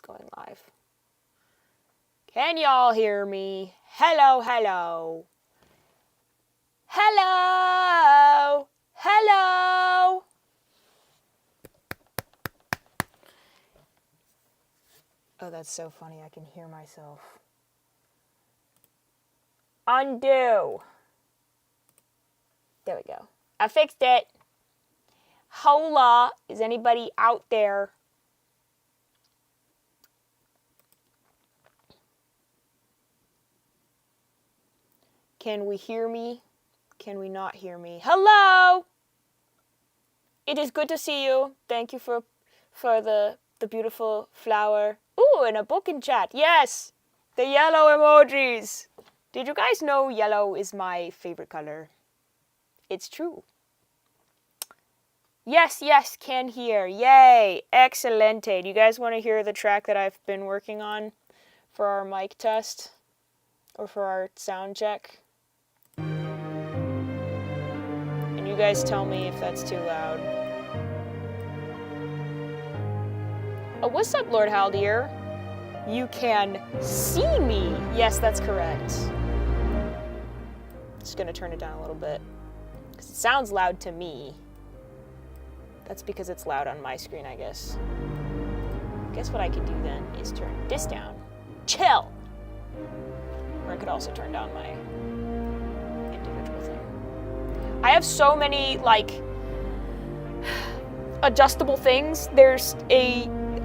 Going live. Can y'all hear me? Hello, hello. Hello! Hello! Oh, that's so funny. I can hear myself. Undo. There we go. I fixed it. Hola. Is anybody out there? Can we hear me? Can we not hear me? Hello! It is good to see you. Thank you for the beautiful flower. Ooh, and a book in chat. Yes! The yellow emojis. Did you guys know yellow is my favorite color? It's true. Yes, yes, can hear. Yay! Excelente. Do you guys want to hear the track that I've been working on for our mic test? Or for our sound check? And you guys tell me if that's too loud. Oh, what's up, Lord Haldir? You can see me. Yes, that's correct. Just gonna turn it down a little bit. Because it sounds loud to me. That's because it's loud on my screen, I guess. Guess what I could do then is turn this down. Chill! Or I could also turn down my individual thing. I have so many, like, adjustable things. There's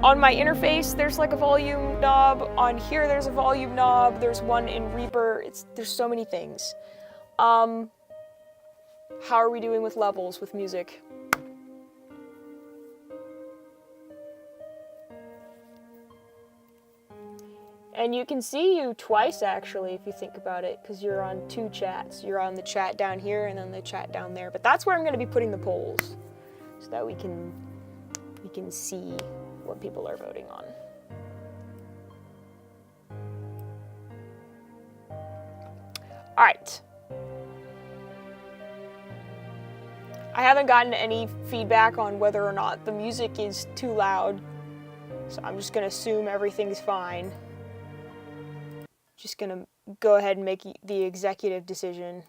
on my interface, there's like a volume knob. On here, there's a volume knob. There's one in Reaper. There's so many things. How are we doing with levels, with music? And you can see you twice, actually, if you think about it, because you're on two chats. You're on the chat down here and then the chat down there. But that's where I'm going to be putting the polls, so that we can see what people are voting on. All right. I haven't gotten any feedback on whether or not the music is too loud, so I'm just going to assume everything's fine. Just gonna go ahead and make the executive decision.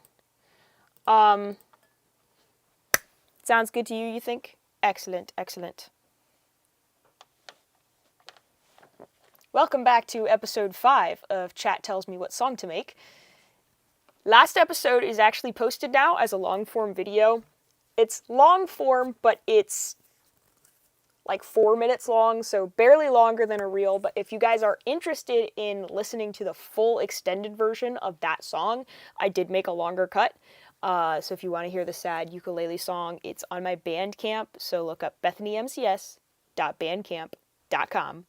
Sounds good to you, you think? Excellent, excellent. Welcome back to episode 5 of Chat Tells Me What Song to Make. Last episode is actually posted now as a long-form video. It's long-form, but it's like 4 minutes long, so barely longer than a reel. But if you guys are interested in listening to the full extended version of that song, I did make a longer cut. So if you want to hear the sad ukulele song, it's on my Bandcamp. So look up bethanymcs.bandcamp.com.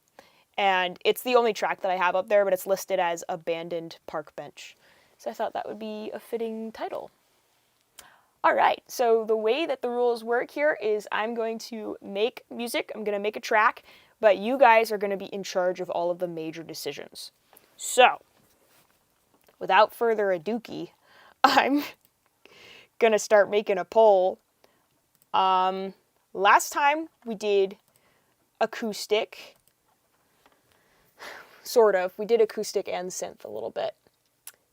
And it's the only track that I have up there, but it's listed as Abandoned Park Bench. So I thought that would be a fitting title. Alright, so the way that the rules work here is I'm going to make music, I'm going to make a track, but you guys are going to be in charge of all of the major decisions. So, without further ado, I'm going to start making a poll. Last time we did acoustic, sort of. We did acoustic and synth a little bit.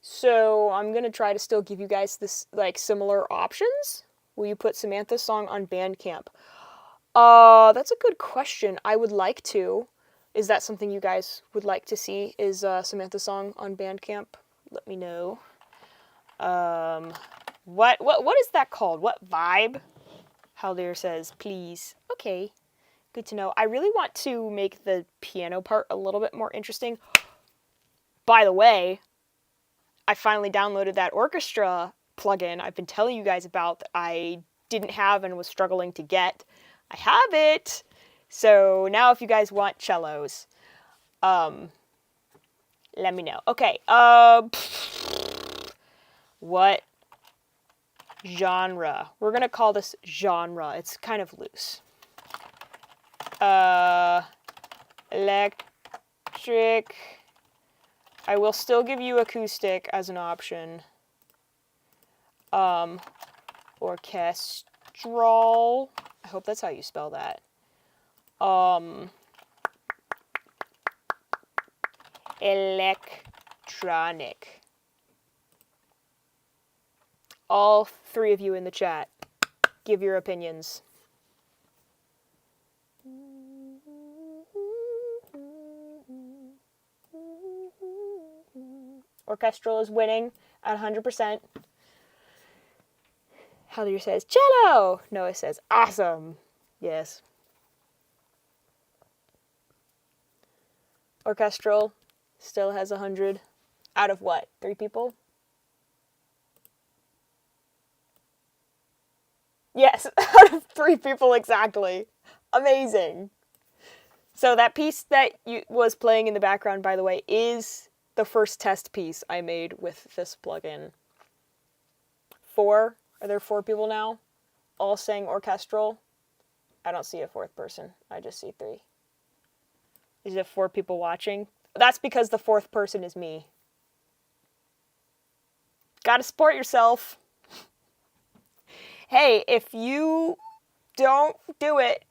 So I'm going to try to still give you guys this, like, similar options. Will you put Samantha's song on Bandcamp? That's a good question. I would like to. Is that something you guys would like to see? Is Samantha's song on Bandcamp? Let me know. What is that called? What vibe? Haldir says, please. Okay. Good to know. I really want to make the piano part a little bit more interesting. By the way, I finally downloaded that orchestra plugin I've been telling you guys about that I didn't have and was struggling to get. I have it! So now if you guys want cellos, let me know. Okay, what genre? We're gonna call this genre. It's kind of loose. Electric. I will still give you acoustic as an option. Orchestral. I hope that's how you spell that. electronic. All three of you in the chat, give your opinions. Orchestral is winning at 100%. Heather says, cello! Noah says, awesome. Yes. Orchestral still has 100. Out of what? 3 people? Yes, out of 3 people exactly. Amazing. So that piece that was playing in the background, by the way, is the first test piece I made with this plugin. 4? Are there 4 people now? All sang orchestral? I don't see a 4th person. I just see 3. Is it 4 people watching? That's because the 4th person is me. Gotta support yourself. Hey, if you don't do it,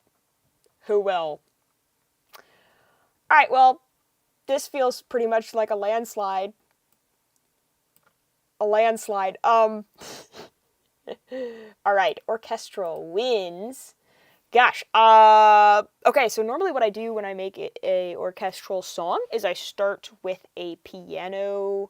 who will? Alright, well, this feels pretty much like a landslide. A landslide. Alright, orchestral wins. Gosh, okay, so normally what I do when I make a orchestral song is I start with a piano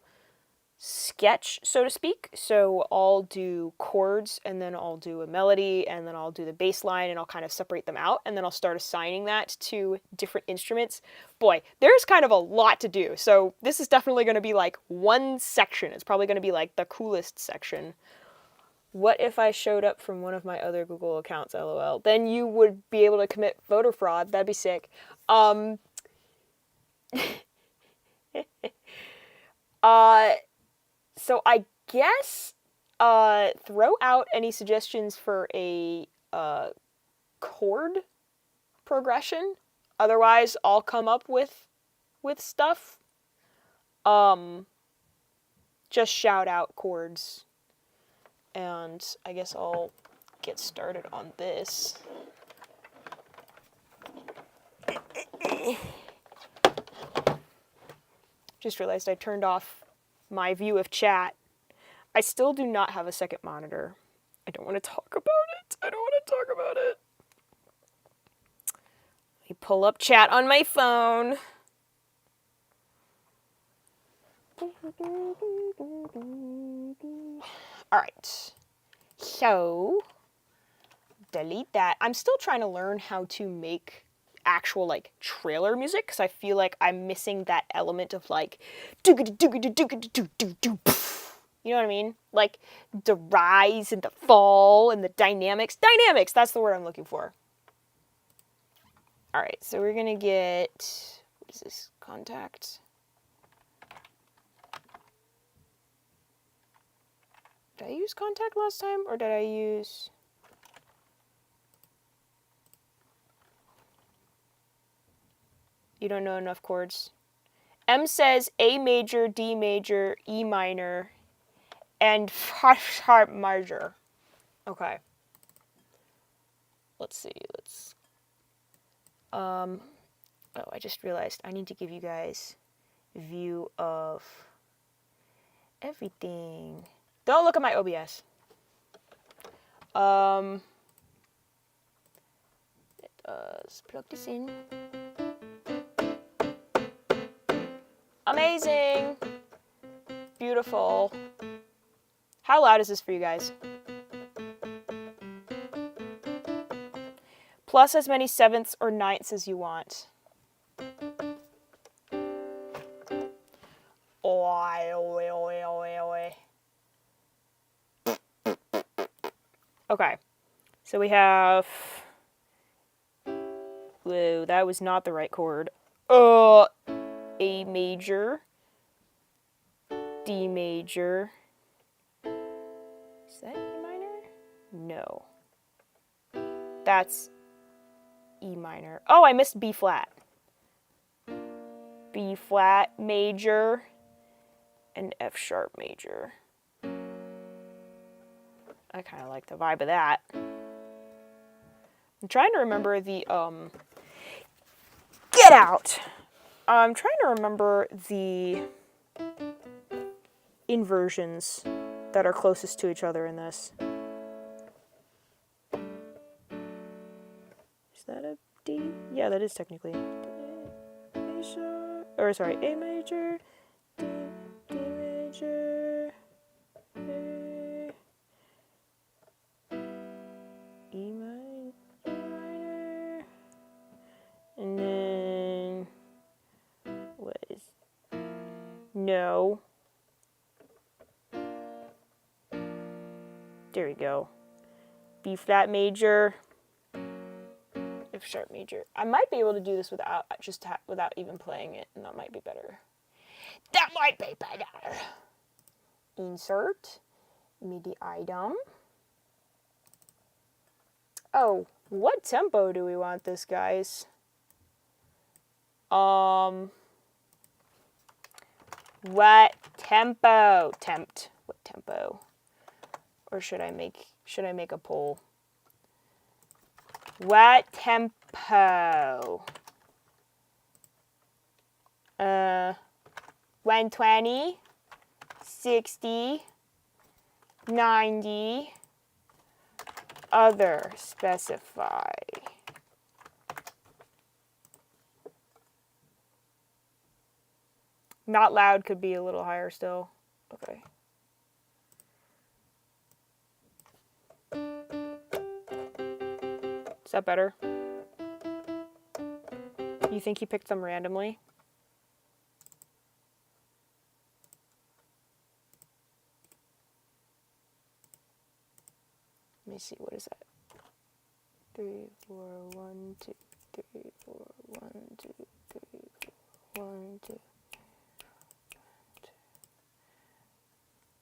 sketch, so to speak. So I'll do chords, and then I'll do a melody, and then I'll do the bass line, and I'll kind of separate them out, and then I'll start assigning that to different instruments. Boy, there's kind of a lot to do, so this is definitely going to be like one section. It's probably going to be like the coolest section. What if I showed up from one of my other Google accounts, lol? Then you would be able to commit voter fraud. That'd be sick. So I guess throw out any suggestions for a chord progression. Otherwise, I'll come up with stuff. Just shout out chords. And I guess I'll get started on this. Just realized I turned off my view of chat. I still do not have a second monitor. I don't want to talk about it. Let me pull up chat on my phone. Alright, so delete that. I'm still trying to learn how to make actual like trailer music because I feel like I'm missing that element of like you know what I mean? Like the rise and the fall and the dynamics. Dynamics, that's the word I'm looking for. Alright, so we're gonna get, what is this, contact? Did I use contact last time, or did I use... You don't know enough chords. M says A major, D major, E minor, and sharp major. Okay. Let's see, oh, I just realized I need to give you guys a view of everything. Don't look at my OBS. Let's plug this in. Amazing! Beautiful. How loud is this for you guys? Plus as many sevenths or ninths as you want. Okay, so we have... Whoa, that was not the right chord. A major, D major. Is that E minor? No. That's E minor. Oh, I missed B flat. B flat major and F sharp major. I kind of like the vibe of that. I'm trying to remember the, get out! I'm trying to remember the inversions that are closest to each other in this. Is that a D? Yeah, that is technically A sharp, or sorry, A major, D major, A, E minor, and then what is no? There we go. B flat major, F sharp major. I might be able to do this without without even playing it, and that might be better. That might be better. Insert MIDI item. Oh, what tempo do we want this, guys? What tempo? What tempo? Or should I make a poll? What tempo? 120, 60, 90, other, specify. Not loud could be a little higher still. Okay. Is that better? You think he picked them randomly? Let me see, what is that? 3, 4, 1, 2, 3, 4, 1, 2, 3, 4, 1, 2.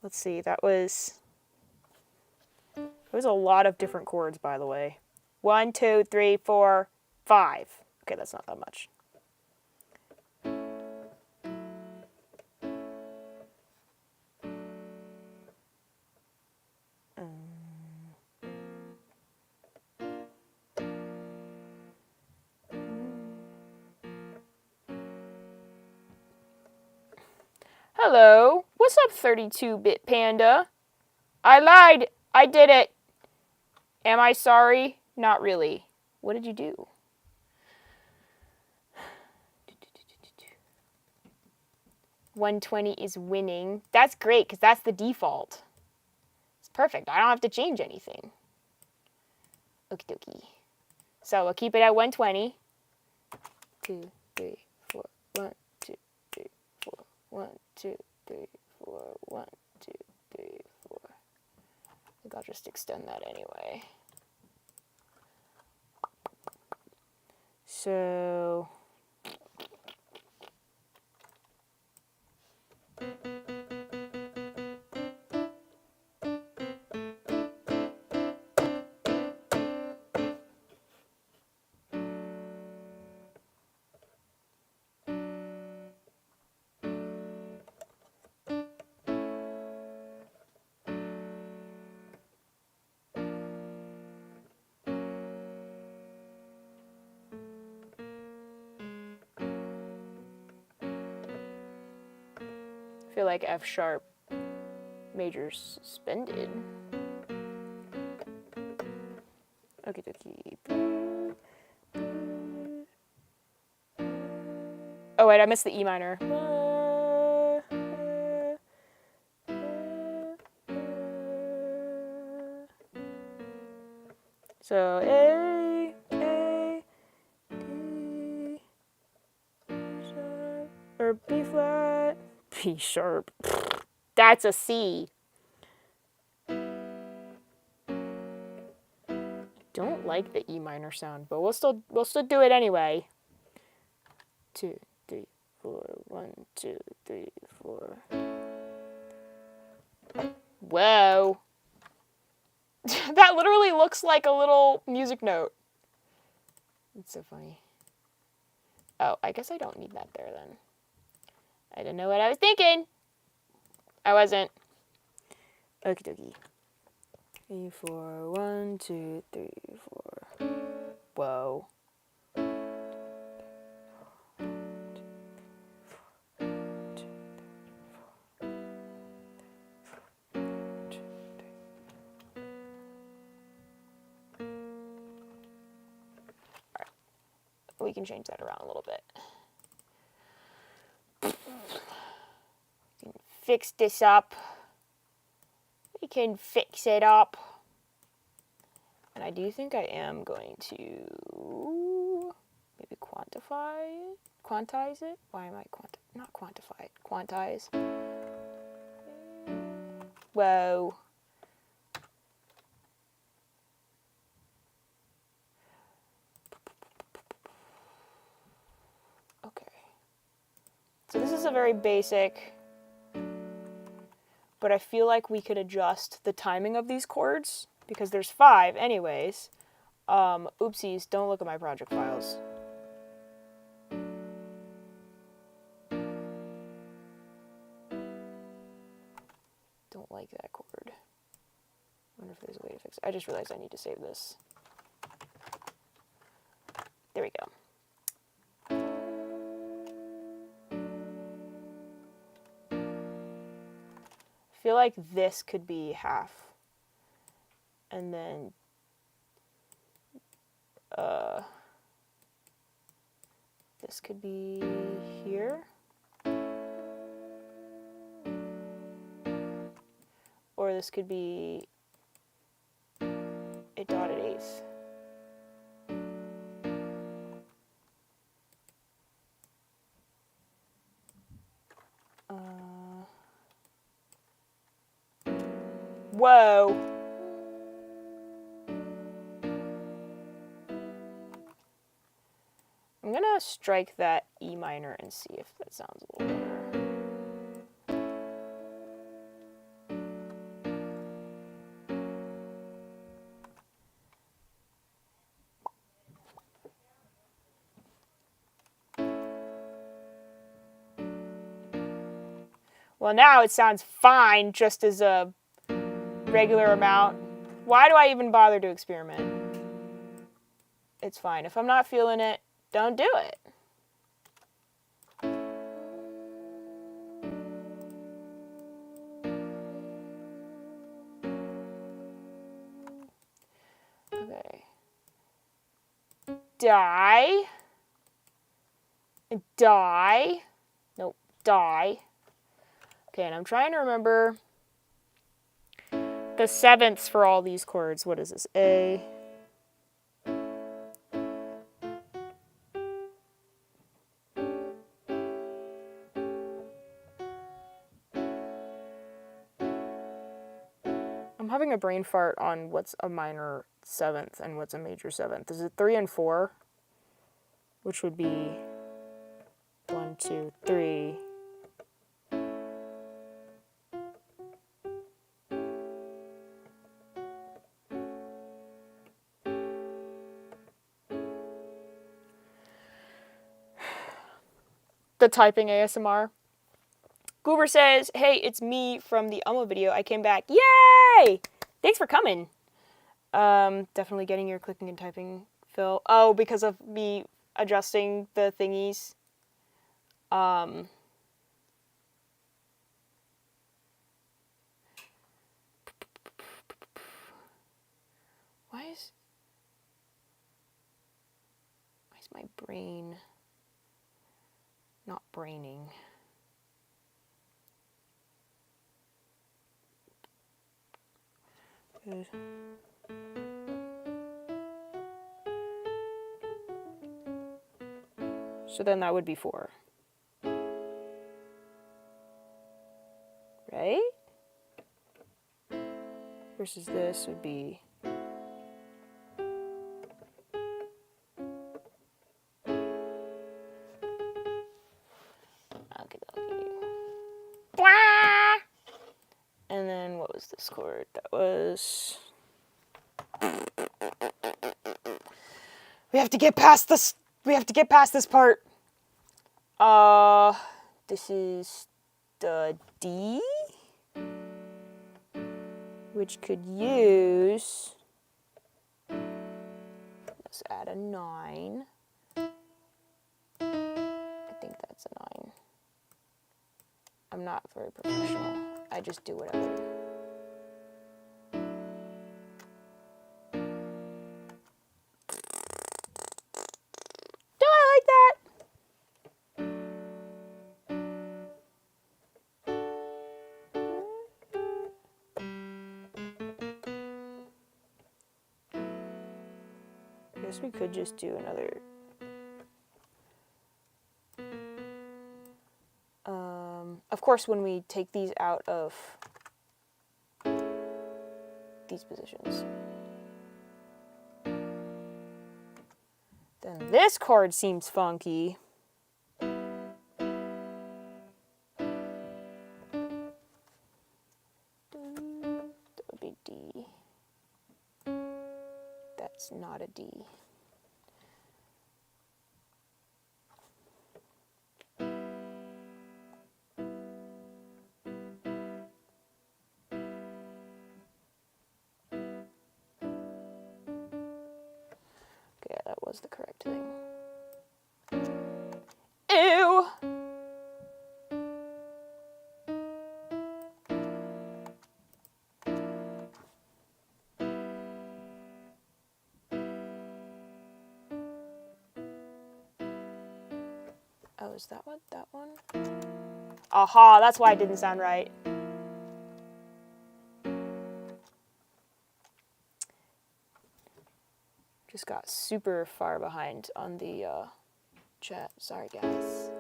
Let's see, that was a lot of different chords, by the way. 1, 2, 3, 4, 5. Okay, that's not that much. Hello, what's up, 32-bit panda? I lied, I did it. Am I sorry? Not really. What did you do? $120 is winning. That's great, because that's the default. It's perfect. I don't have to change anything. Okie dokie. So we'll keep it at 120. 2, 3, 4, 1, 2, 3, 4, 1, 2, 3, 4, 1, 2, 3, 4. I think I'll just extend that anyway. So I feel like F sharp major suspended. Okie dokie. Oh wait, I missed the E minor. So A, D, sharp, or B flat, B sharp. That's a C. Don't like the E minor sound, but we'll still do it anyway. 2, 3, 4, 1, 2, 3, 4. Whoa. That literally looks like a little music note. It's so funny. Oh, I guess I don't need that there then. I didn't know what I was thinking. I wasn't. Okie dokie. 3, 4, 1, 2, 3, 4. Whoa. We can change that around a little bit. We can fix this up. We can fix it up. And I do think I am going to maybe quantize it. Why am I not quantify it? Quantize. Whoa. Okay. So this is a very basic, but I feel like we could adjust the timing of these chords because there's 5 anyways. Oopsies, don't look at my project files. Don't like that chord. I wonder if there's a way to fix it. I just realized I need to save this. There we go. I feel like this could be half. And then this could be here. Or this could be a dotted eighth. Whoa. I'm gonna strike that E minor and see if that sounds a little better. Well, now it sounds fine just as a regular amount. Why do I even bother to experiment? It's fine. If I'm not feeling it, don't do it. Okay. Die. Die. Nope. Die. Okay, and I'm trying to remember the sevenths for all these chords. What is this? A. I'm having a brain fart on what's a minor seventh and what's a major seventh. Is it 3 and 4? Which would be 1, 2, 3. The typing ASMR. Goober says, hey, it's me from the Elmo video. I came back. Yay! Thanks for coming. Definitely getting your clicking and typing, Phil. Oh, because of me adjusting the thingies. Why is my brain not braining? Good. So then that would be 4. Right? Versus this would be... And then what was this chord? That was... We have to get past this. We have to get past this part. This is the D, which could use... Let's add a 9. I think that's a 9. I'm not very professional. I just do whatever. Do guess we could just do another. Of course, when we take these out of these positions, then this chord seems funky. That would be D. That's not a D. Okay, that was the correct thing. Ew! Oh, is that what? That one? Aha, that's why it didn't sound right. Just got super far behind on the chat. Sorry, guys.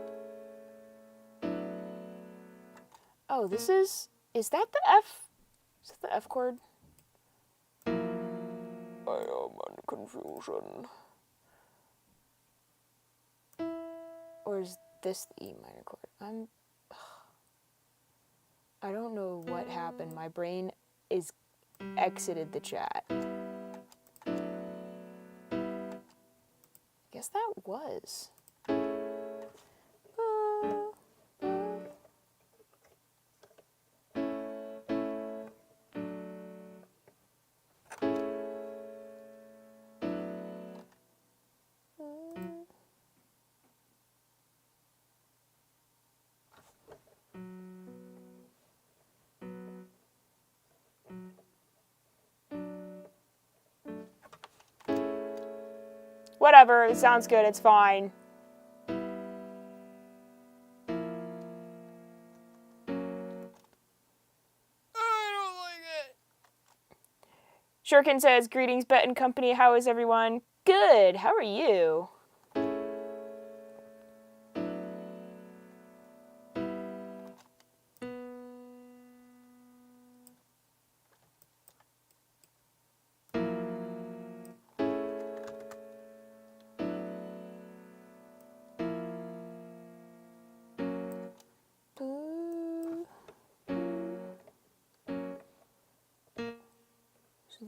Oh, this is that the F? Is that the F chord? I am in confusion. Or is this the E minor chord? I don't know what happened. My brain is exited the chat. I guess that was. Whatever, it sounds good, it's fine. I don't like it. Shurkin says, greetings, Bet and Company. How is everyone? Good, how are you?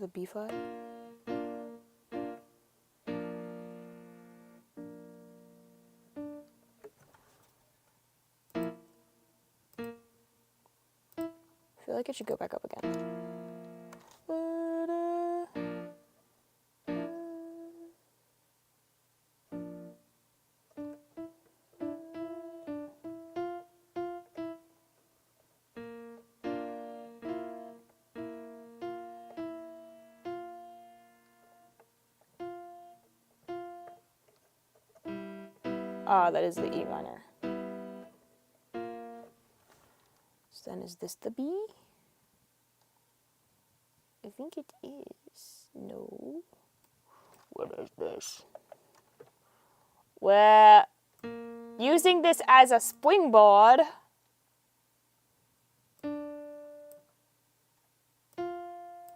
The B flat. I feel like it should go back up again. Ah, that is the E minor. So then is this the B? I think it is. No. What is this? We're using this as a springboard.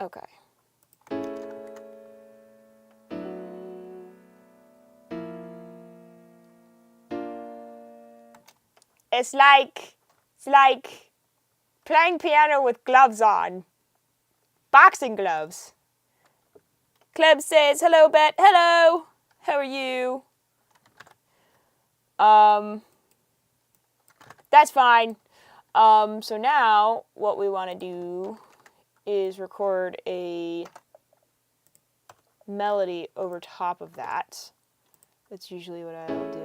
Okay. It's like playing piano with gloves on. Boxing gloves. Cleb says, hello, Bet. Hello. How are you? That's fine. So now what we want to do is record a melody over top of that. That's usually what I'll do.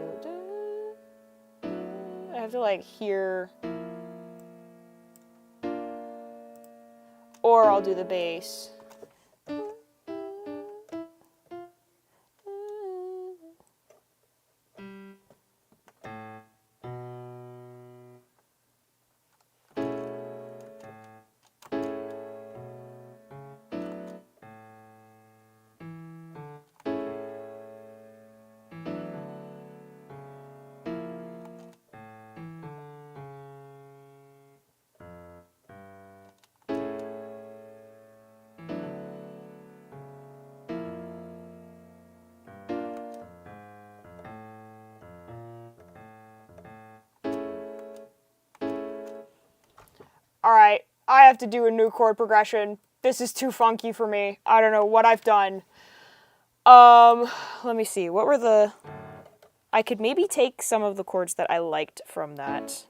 I have to like hear, or I'll do the bass. Alright, I have to do a new chord progression. This is too funky for me. I don't know what I've done. Let me see. What were the... I could maybe take some of the chords that I liked from that.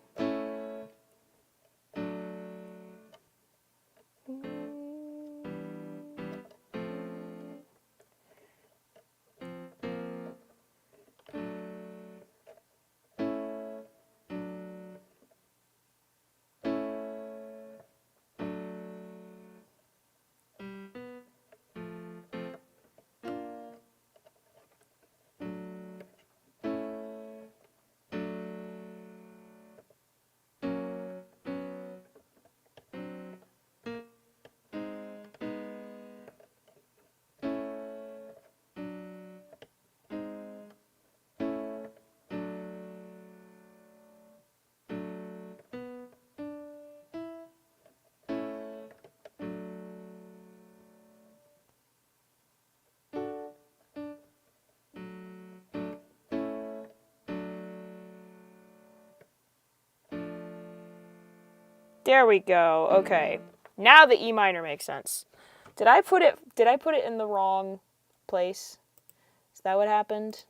There we go. Okay. Now the E minor makes sense. Did I put it in the wrong place? Is that what happened?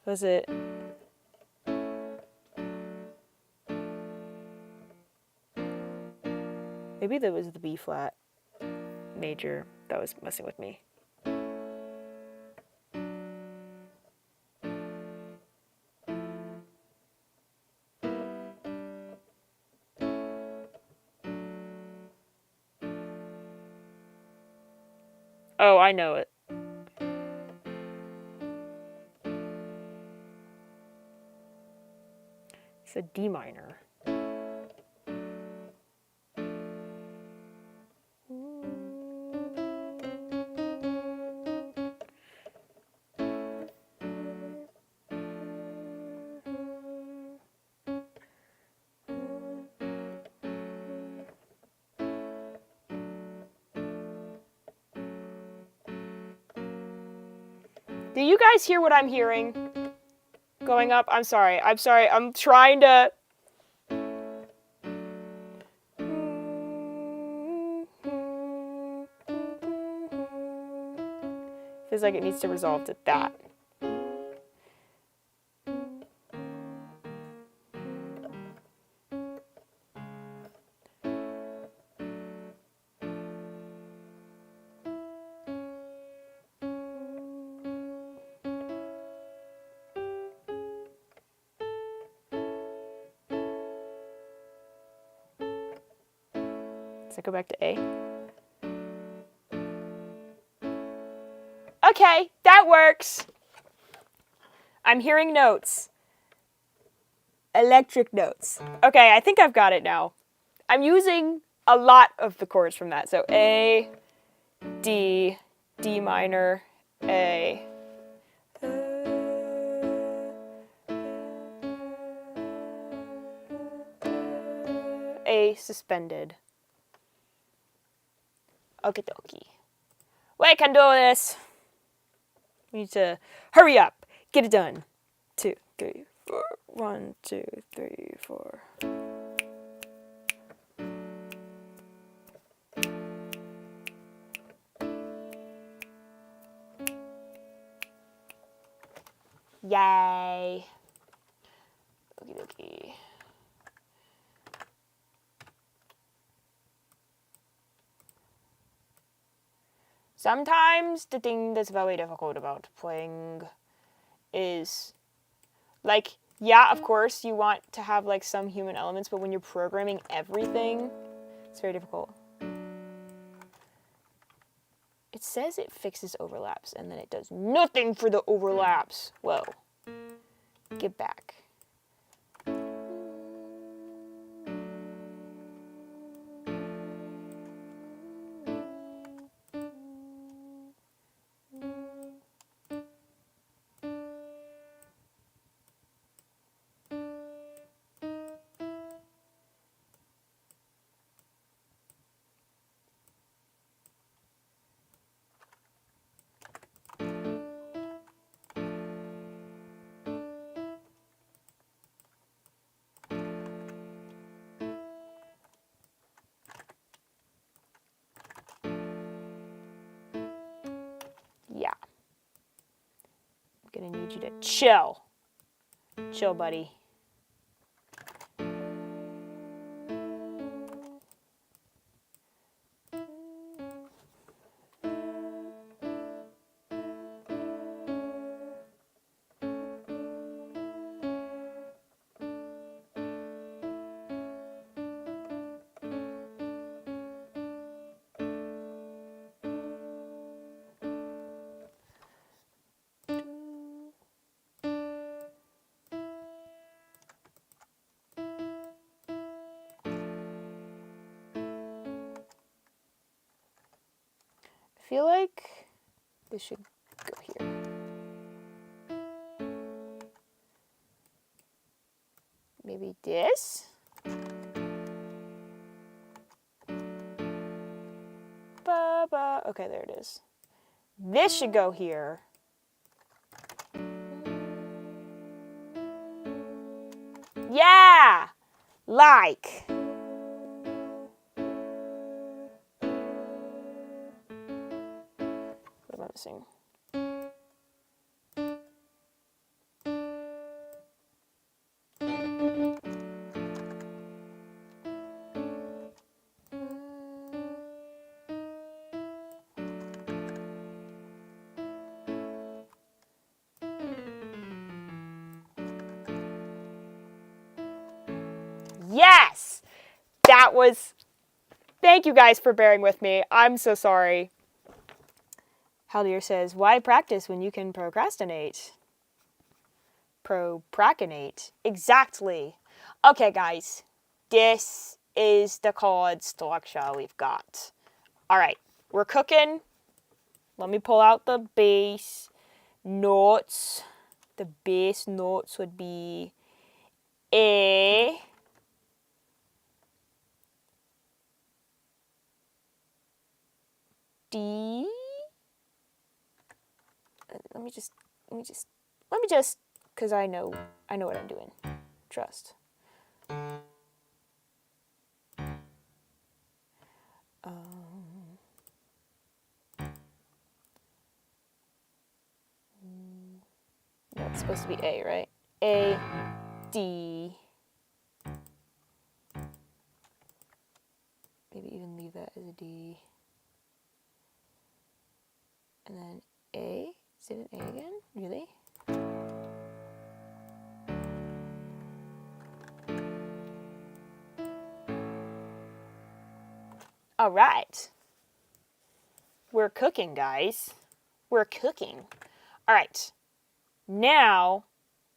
Was it... Maybe that was the B flat major that was messing with me. Oh, I know it. It's a D minor. Do you guys hear what I'm hearing? Going up? I'm sorry. I'm trying to... Feels like it needs to resolve to that. Does it go back to A? Okay, that works. I'm hearing notes. Electric notes. Okay, I think I've got it now. I'm using a lot of the chords from that. So A, D, D minor, A. A suspended. Okie dokie. We can do this. We need to hurry up. Get it done. 2, 3, 4. 1, 2, 3, 4. Yay. Okie dokie. Sometimes the thing that's very difficult about playing is, like, yeah, of course, you want to have, like, some human elements, but when you're programming everything, it's very difficult. It says it fixes overlaps, and then it does nothing for the overlaps. Whoa. Get back. Gonna need you to chill. Chill, buddy. I feel like this should go here. Maybe this? Ba-ba. Okay, there it is. This should go here. Yeah! Like. What am I missing? Yes! That was... Thank you guys for bearing with me. I'm so sorry. Haldir says, why practice when you can procrastinate? Procrastinate. Exactly. Okay, guys. This is the chord structure we've got. All right. We're cooking. Let me pull out the bass notes. The bass notes would be A, D. Let me just, because I know what I'm doing. Trust. No, it's supposed to be A, right? A, D. Maybe even leave that as a D. And then A. Is it an A again? Really? All right. We're cooking, guys. We're cooking. All right. Now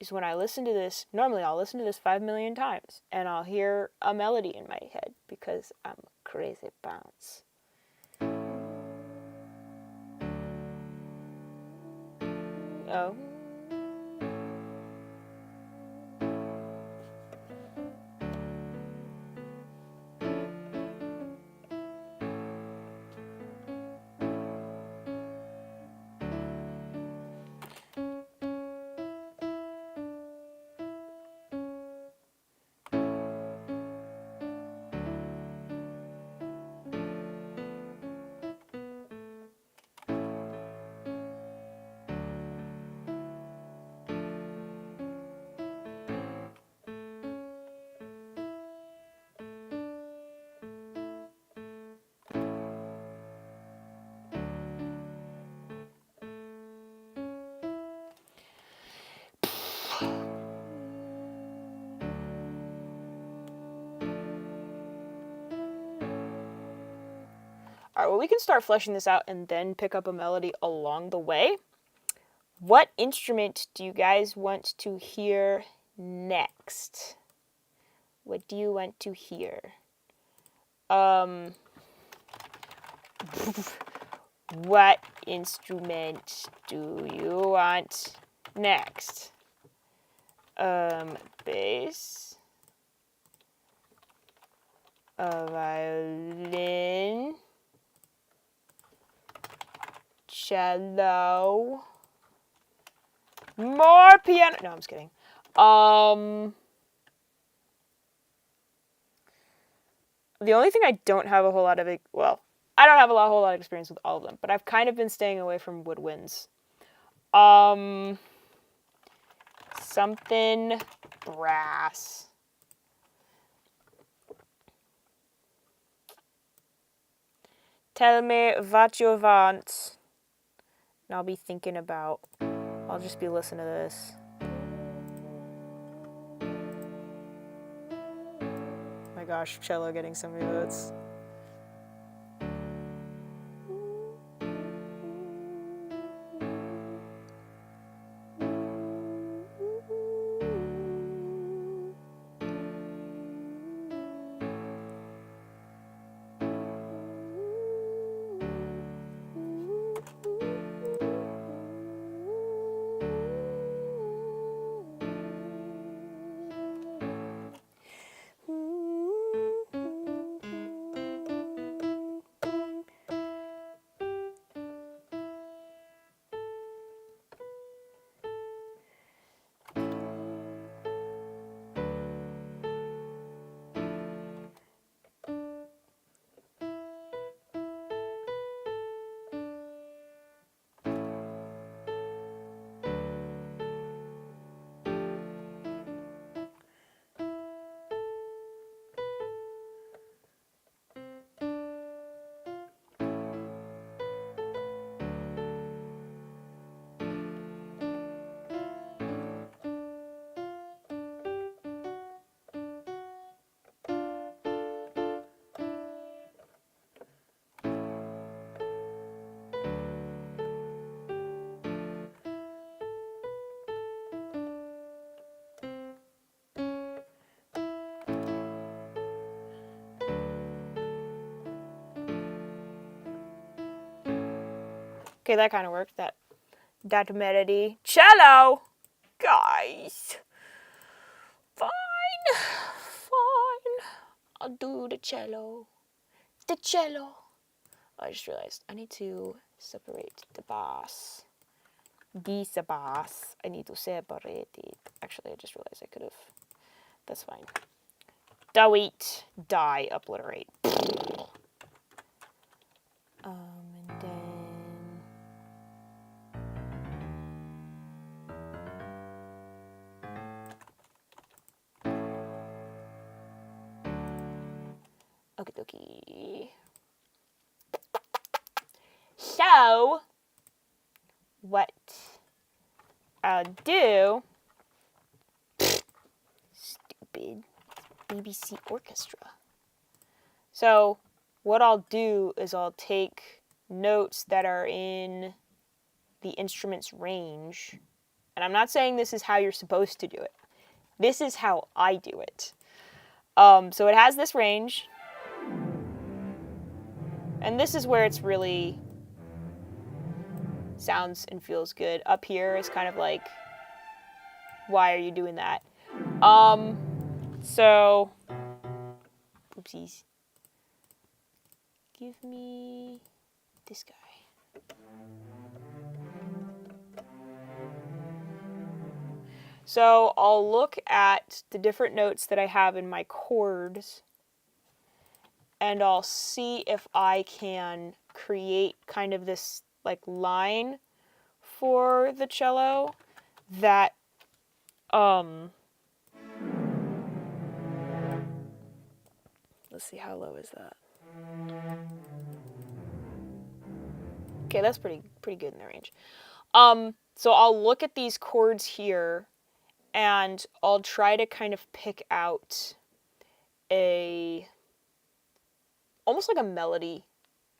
is when I listen to this. Normally, I'll listen to this 5 million times, and I'll hear a melody in my head because I'm a crazy bounce. Oh. All right, well, we can start fleshing this out and then pick up a melody along the way. What instrument do you guys want to hear next? What do you want to hear? What instrument do you want next? Bass, a violin, cello, more piano. No, I'm just kidding. The only thing I don't have a whole lot of, well, I don't have a whole lot of experience with all of them, but I've kind of been staying away from woodwinds. something brass. Tell me what you want. And I'll be thinking about, I'll just be listening to this. Oh my gosh, cello getting so many votes. Okay, that kind of worked. That melody. Cello! Guys. Fine. I'll do the cello. The cello. I just realized I need to separate the bass. This bass. I need to separate it. Actually, I just realized I could have. That's fine. Delete. Die. Obliterate. And then... Okie dokie. So, what I'll do... Stupid BBC Orchestra. So, what I'll do is I'll take notes that are in the instrument's range. And I'm not saying this is how you're supposed to do it. This is how I do it. So it has this range. And this is where it's really sounds and feels good. Up here is kind of like, why are you doing that? So, oopsies. Give me this guy. So I'll look at the different notes that I have in my chords, and I'll see if I can create kind of this like line for the cello that let's see, how low is that? Okay, that's pretty good in the range. So I'll look at these chords here and I'll try to kind of pick out almost like a melody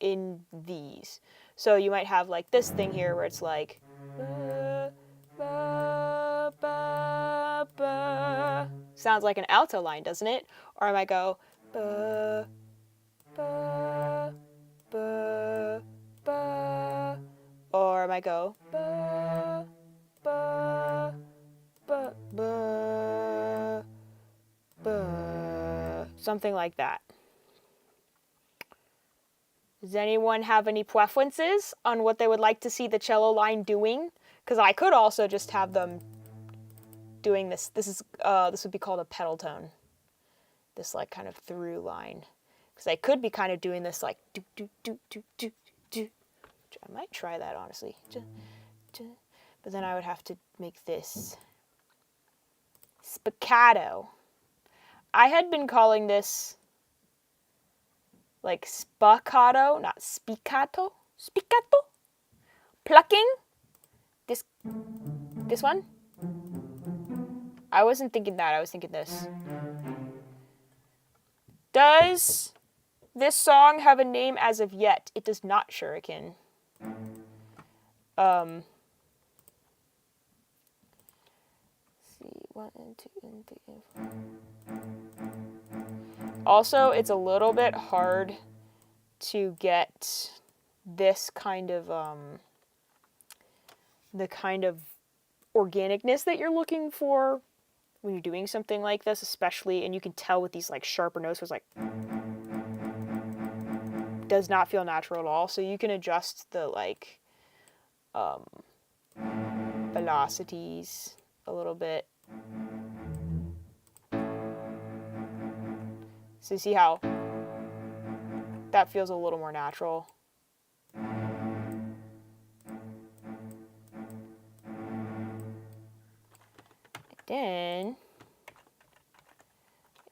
in these. So you might have like this thing here where it's like ba, ba, ba, ba. Sounds like an alto line, doesn't it? Or I might go ba, ba, ba, ba. Or I might go ba, ba, ba, ba, ba. Something like that. Does anyone have any preferences on what they would like to see the cello line doing? Because I could also just have them doing this. This would be called a pedal tone. This like kind of through line. Because I could be kind of doing this like do do do do do do. I might try that honestly. But then I would have to make this Spiccato. I had been calling this like spiccato, not spiccato. Spiccato? Plucking? This one? I wasn't thinking that, I was thinking this. Does this song have a name as of yet? It does not, Shuriken. Let's see, 1 and 2 and 3 and 4. Also, it's a little bit hard to get this kind of, the kind of organicness that you're looking for when you're doing something like this, especially, and you can tell with these, like, sharper notes, was like, does not feel natural at all, so you can adjust the, like, velocities a little bit. So you see how that feels a little more natural. And then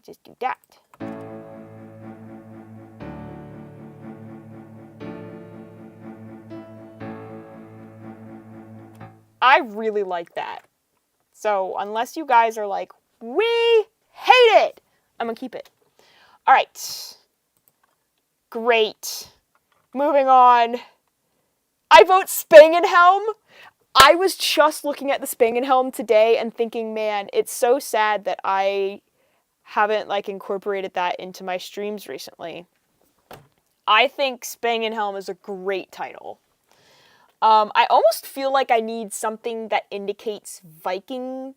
just do that. I really like that. So unless you guys are like, we hate it, I'm gonna keep it. All right. Great. Moving on. I vote Spangenhelm. I was just looking at the Spangenhelm today and thinking, man, it's so sad that I haven't, like, incorporated that into my streams recently. I think Spangenhelm is a great title. I almost feel like I need something that indicates Vikingery,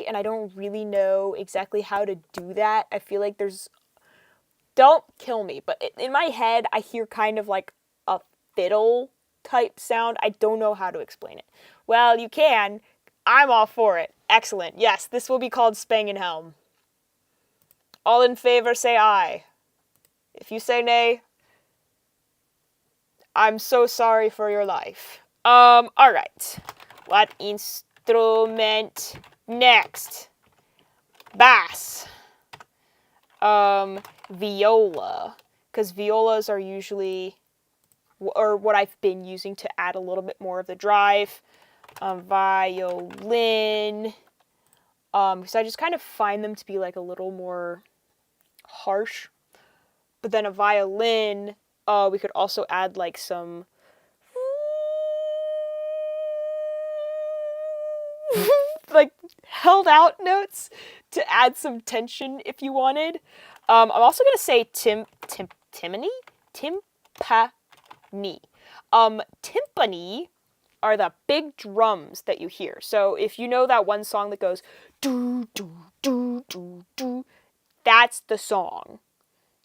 and I don't really know exactly how to do that. I feel like there's... Don't kill me, but in my head, I hear kind of like a fiddle type sound. I don't know how to explain it. Well, you can. I'm all for it. Excellent. Yes, this will be called Spangenhelm. All in favor, say aye. If you say nay, I'm so sorry for your life. Alright. What instrument next? Bass. Viola. Because violas are usually, or what I've been using to add a little bit more of the drive. Violin. Because I just kind of find them to be like a little more harsh. But then a violin, we could also add like some like held out notes to add some tension if you wanted. I'm also gonna say timpani. Timpani are the big drums that you hear. So if you know that one song that goes do do do do do, that's the song.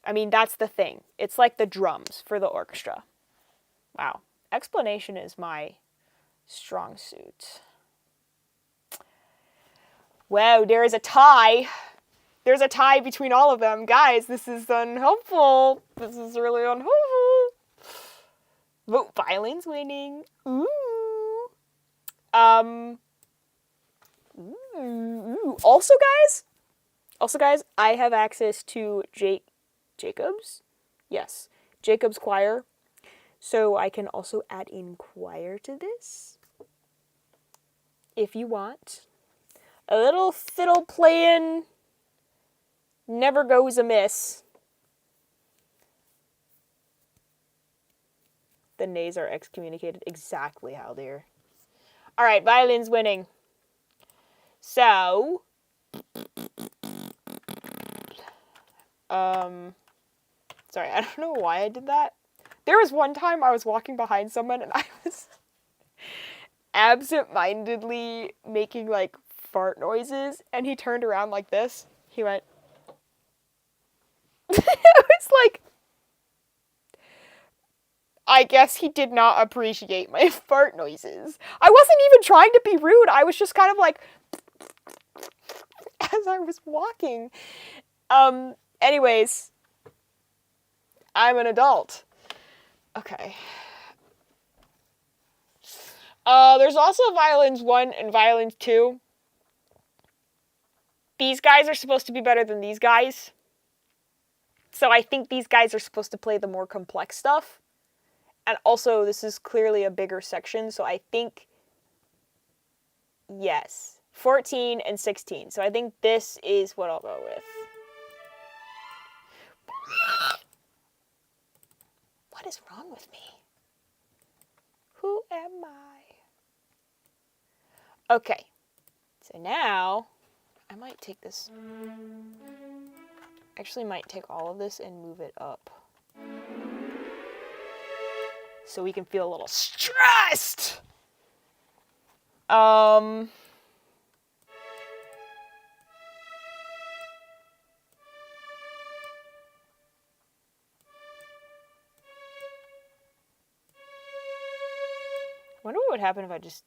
I mean, that's the thing. It's like the drums for the orchestra. Wow. Explanation is my strong suit. Wow, there is a tie. There's a tie between all of them. Guys, this is unhelpful. This is really unhelpful. Vote violin's winning. Ooh. Also, guys, I have access to Jacob's? Yes, Jacob's Choir. So I can also add in choir to this. If you want. A little fiddle playing never goes amiss. The nays are excommunicated exactly how they're. Alright, violin's winning. So, sorry, I don't know why I did that. There was one time I was walking behind someone and I was absent-mindedly making, like, fart noises, and he turned around like this. He went... It was like... I guess he did not appreciate my fart noises. I wasn't even trying to be rude. I was just kind of like... as I was walking. Anyways. I'm an adult. Okay. There's also Violins 1 and Violins 2. these guys are supposed to be better than these guys. So I think these guys are supposed to play the more complex stuff. And also, this is clearly a bigger section, so I think, yes, 14 and 16. So I think this is what I'll go with. What is wrong with me? Who am I? Okay, so now I might take this. Actually, might take all of this and move it up. So we can feel a little stressed. Wonder what would happen if I just...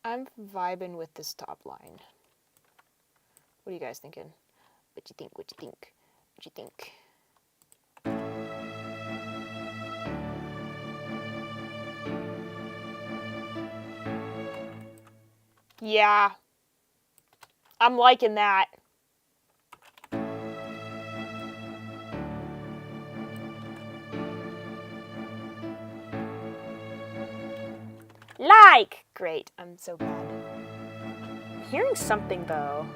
I'm vibing with this top line. What are you guys thinking? What you think? What you think? What you think? Yeah. I'm liking that. Like! Great. I'm so glad. I'm hearing something, though.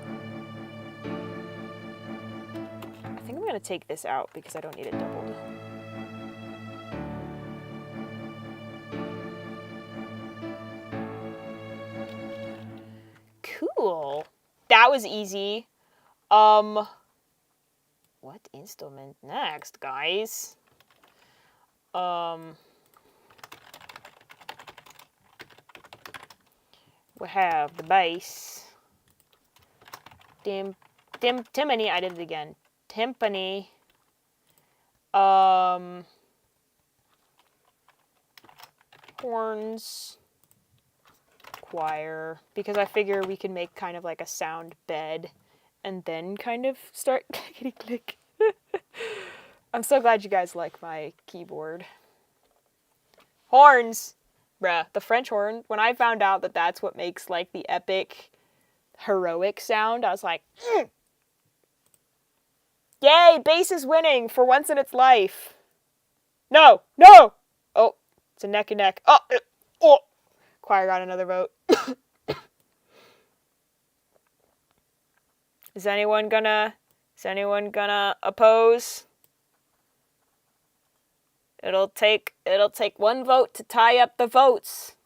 I think I'm going to take this out because I don't need it doubled. Cool. That was easy. What instrument next, guys? We have the bass. Timpani, I did it again. Timpani. Horns. Choir. Because I figure we can make kind of like a sound bed and then kind of start clickety-click. I'm so glad you guys like my keyboard. Horns! Bruh, the French horn, when I found out that that's what makes like the epic, heroic sound, I was like, Yay, bass is winning for once in its life. No! No! Oh, it's a neck and neck. Oh! Choir got another vote. Is anyone gonna oppose? It'll take one vote to tie up the votes.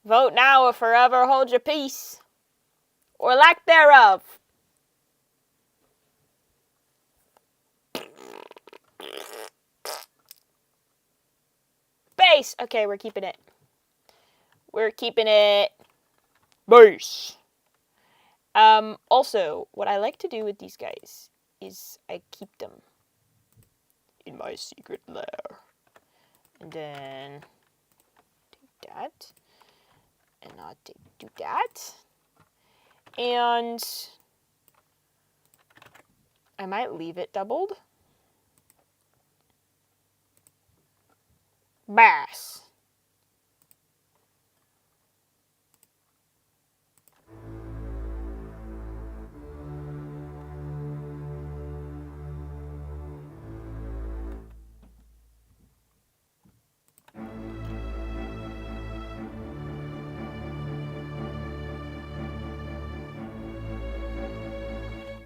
Vote now or forever hold your peace. Or lack thereof. Bass! Okay, we're keeping it. We're keeping it. Bass! Also, what I like to do with these guys is I keep them in my secret lair. And then take that. And I'll do that. And I might leave it doubled. Bass.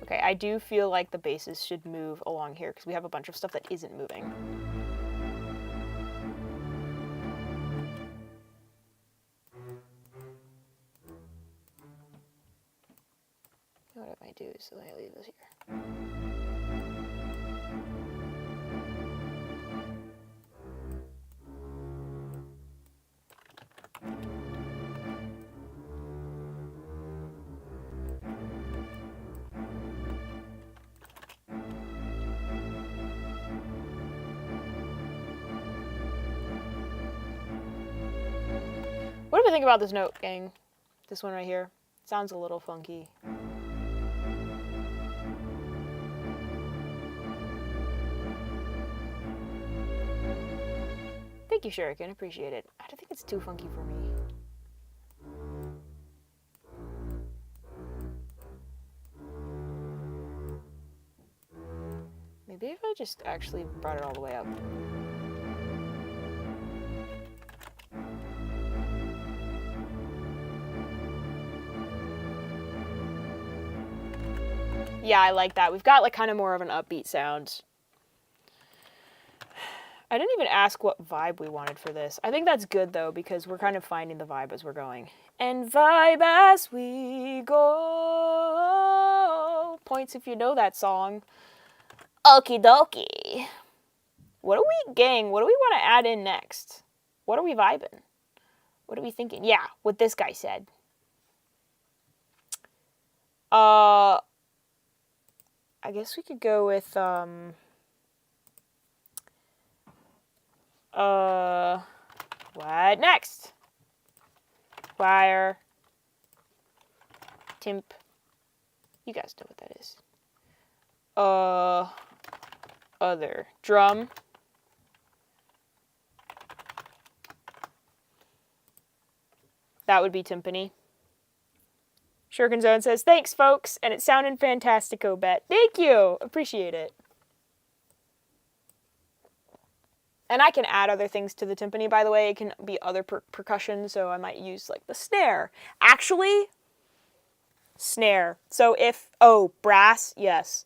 Okay, I do feel like the basses should move along here because we have a bunch of stuff that isn't moving. What I might do is I leave this here. What do we think about this note, gang? This one right here. Sounds a little funky. Thank you, Shuriken. Appreciate it. I don't think it's too funky for me. Maybe if I just actually brought it all the way up. Yeah, I like that. We've got like kind of more of an upbeat sound. I didn't even ask what vibe we wanted for this. I think that's good though, because we're kind of finding the vibe as we're going. And vibe as we go. Points if you know that song. Okie dokie. What do we want to add in next? What are we vibing? What are we thinking? Yeah, what this guy said. I guess we could go with, what next? Wire. Timp. You guys know what that is. Other. Drum. That would be timpani. Shuriken Zone says, thanks, folks, and it sounded fantastico, Bet. Thank you! Appreciate it. And I can add other things to the timpani, by the way. It can be other percussion, so I might use, like, the snare. Actually, snare. So if, brass, yes.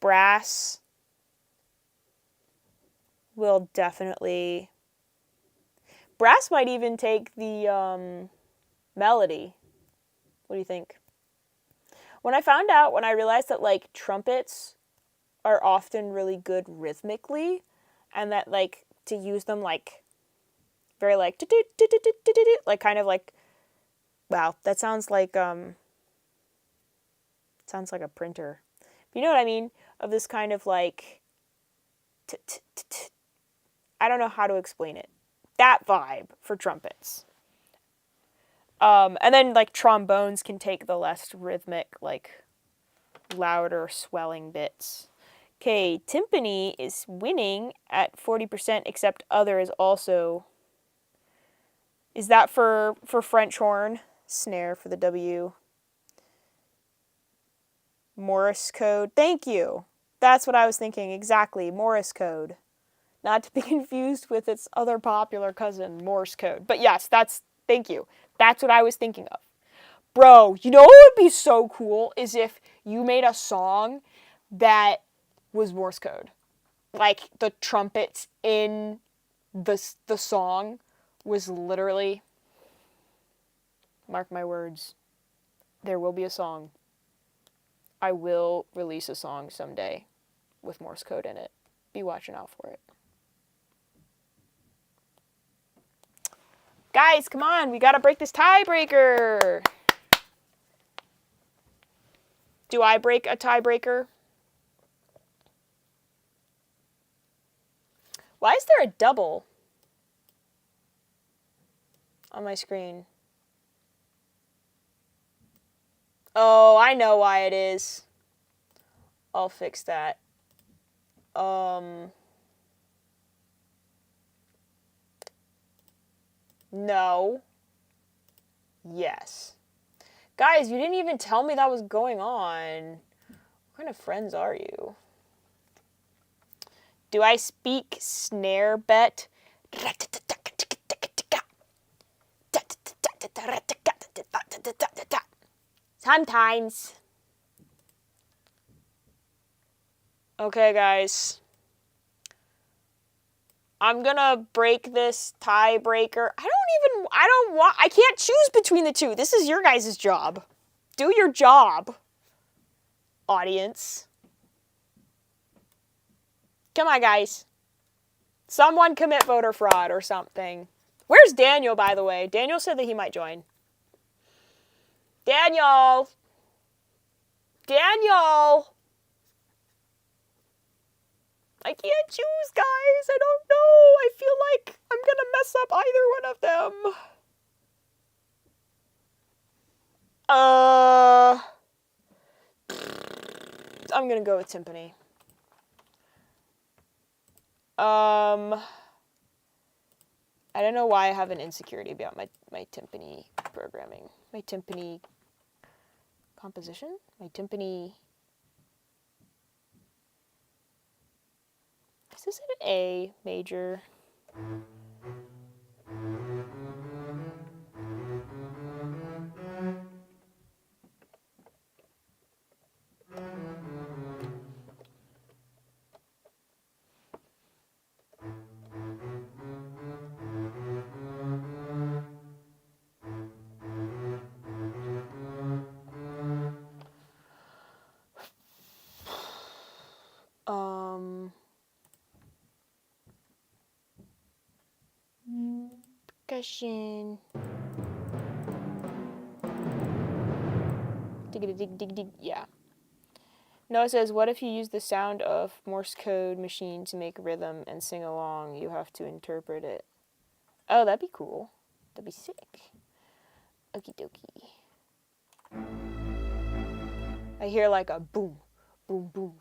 Brass will definitely... Brass might even take the, melody. What do you think? When I realized that, like, trumpets are often really good rhythmically, and that, like, to use them, like, very, like, like, kind of like, wow, that sounds like a printer. You know what I mean? Of this kind of, like, I don't know how to explain it. That vibe for trumpets. And then, like, trombones can take the less rhythmic, like, louder, swelling bits. Okay, timpani is winning at 40%, except other is also... Is that for French horn? Snare for the W. Morse code. Thank you. That's what I was thinking, exactly. Morse code. Not to be confused with its other popular cousin, Morse code. But yes, thank you. That's what I was thinking of. Bro, you know what would be so cool is if you made a song that was Morse code. Like, the trumpets in the song was literally, mark my words, there will be a song. I will release a song someday with Morse code in it. Be watching out for it. Guys, come on, we gotta break this tiebreaker. Do I break a tiebreaker? Why is there a double on my screen? Oh, I know why it is. I'll fix that. No. Yes. Guys, you didn't even tell me that was going on. What kind of friends are you? Do I speak snare, Bet? Sometimes. Okay, guys. I'm gonna break this tiebreaker. I can't choose between the two. This is your guys' job. Do your job, audience. Come on, guys. Someone commit voter fraud or something. Where's Daniel, by the way? Daniel said that he might join. Daniel! Daniel! I can't choose, guys. I don't know. I feel like I'm gonna mess up either one of them. I'm gonna go with timpani. I don't know why I have an insecurity about my timpani programming. My timpani composition? My timpani... Is this an A major? Percussion. Dig dig dig dig. Yeah. Noah says, what if you use the sound of Morse code machine to make rhythm and sing along? You have to interpret it. Oh, that'd be cool. That'd be sick. Okie dokie. I hear like a boom, boom, boom,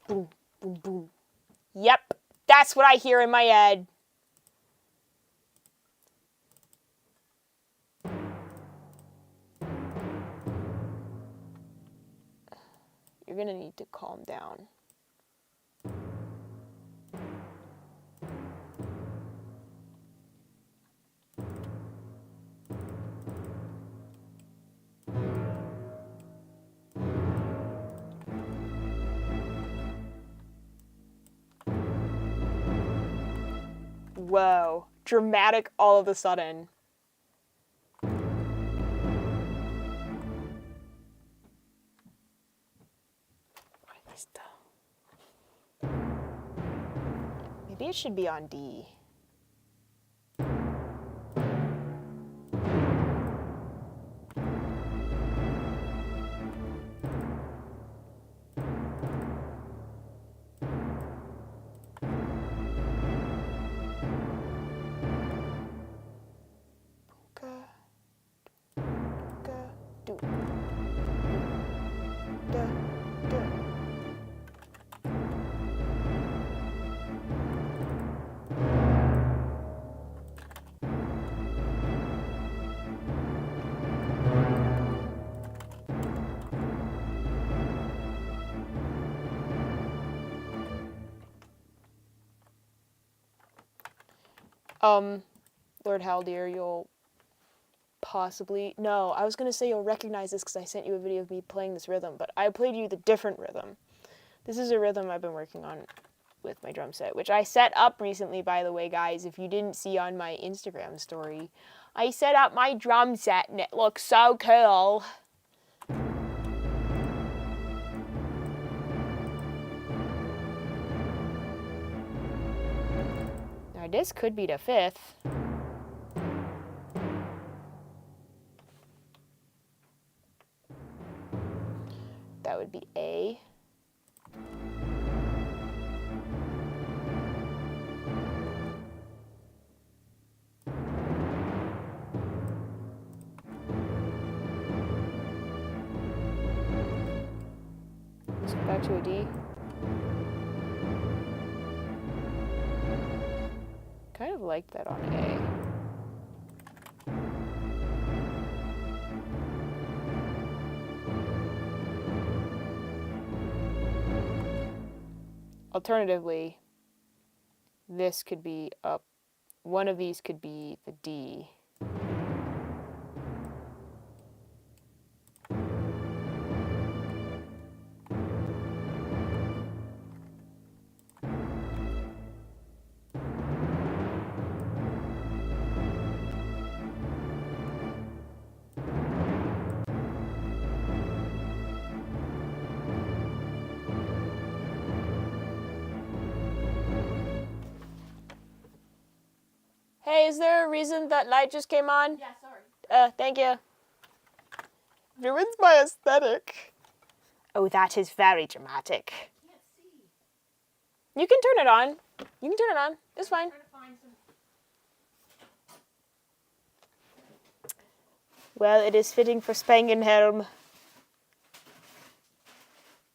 boom, boom, boom. Yep, that's what I hear in my head. You're gonna need to calm down. Whoa, dramatic all of a sudden. Maybe it should be on D. Do. Lord Haldir, you'll possibly... No, I was going to say you'll recognize this because I sent you a video of me playing this rhythm, but I played you the different rhythm. This is a rhythm I've been working on with my drum set, which I set up recently, by the way, guys. If you didn't see on my Instagram story, I set up my drum set and it looks so cool. Now this could be the fifth. That would be A. So back to a D. Kind of liked that on A. Alternatively, this could be up. One of these could be the D. Hey, is there a reason that light just came on? Yeah, sorry. Thank you. Ruins my aesthetic. Oh, that is very dramatic. Can't see. You can turn it on. You can turn it on. It's fine. I'm trying to find some... Well, it is fitting for Spangenhelm.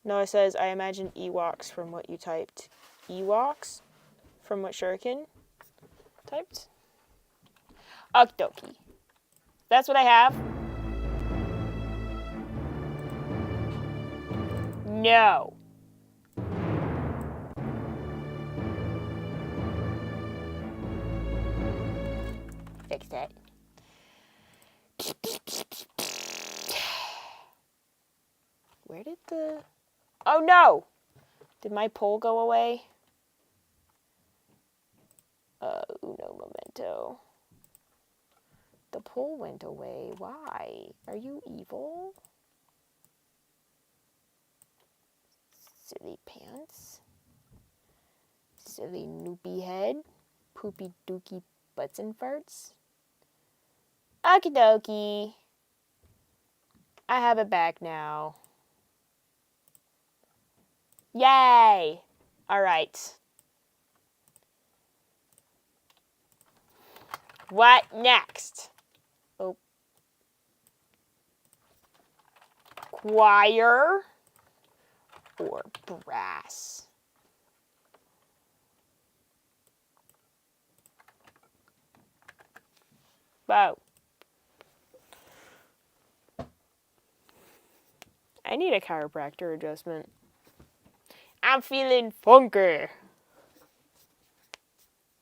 Noah says, I imagine Ewoks from what you typed. Ewoks? From what Shuriken typed? Okie dokie. That's what I have. No. Fix that. Where did the... Oh no! Did my poll go away? Uno momento. The poll went away. Why? Are you evil? Silly pants. Silly noopy head. Poopy dookie butts and farts. Okie dokie. I have it back now. Yay! Alright. What next? Oh. Choir or brass? Wow. I need a chiropractor adjustment. I'm feeling funky.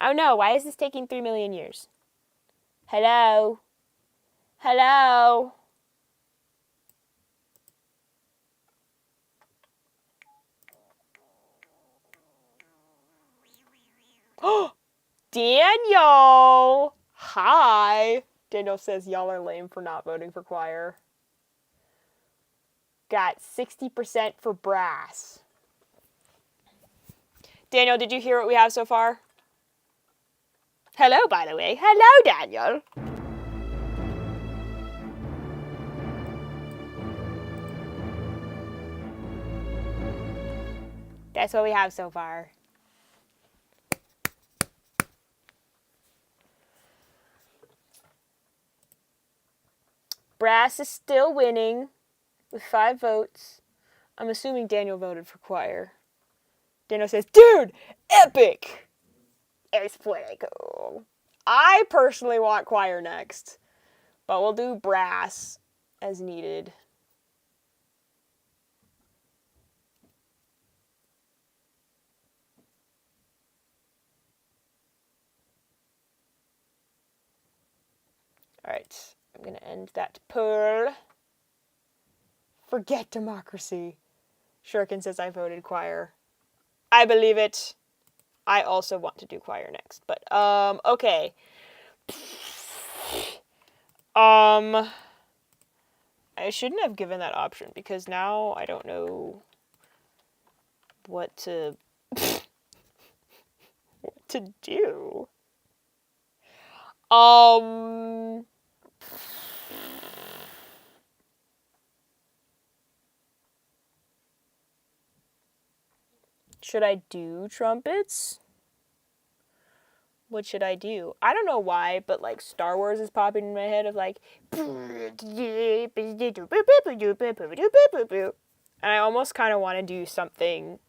Oh no, why is this taking 3 million years? Hello? Hello? Daniel! Hi! Daniel says y'all are lame for not voting for choir. Got 60% for brass. Daniel, did you hear what we have so far? Hello, by the way. Hello, Daniel. That's what we have so far. Brass is still winning with 5 votes. I'm assuming Daniel voted for choir. Daniel says, dude, epic! It's pretty cool. I personally want choir next, but we'll do brass as needed. Alright, I'm going to end that poll. Forget democracy. Shuriken says I voted choir. I believe it. I also want to do choir next, but, okay. I shouldn't have given that option, because now I don't know what to, what to do. Should I do trumpets? What should I do? I don't know why, but like Star Wars is popping in my head of like, and I almost kind of want to do something.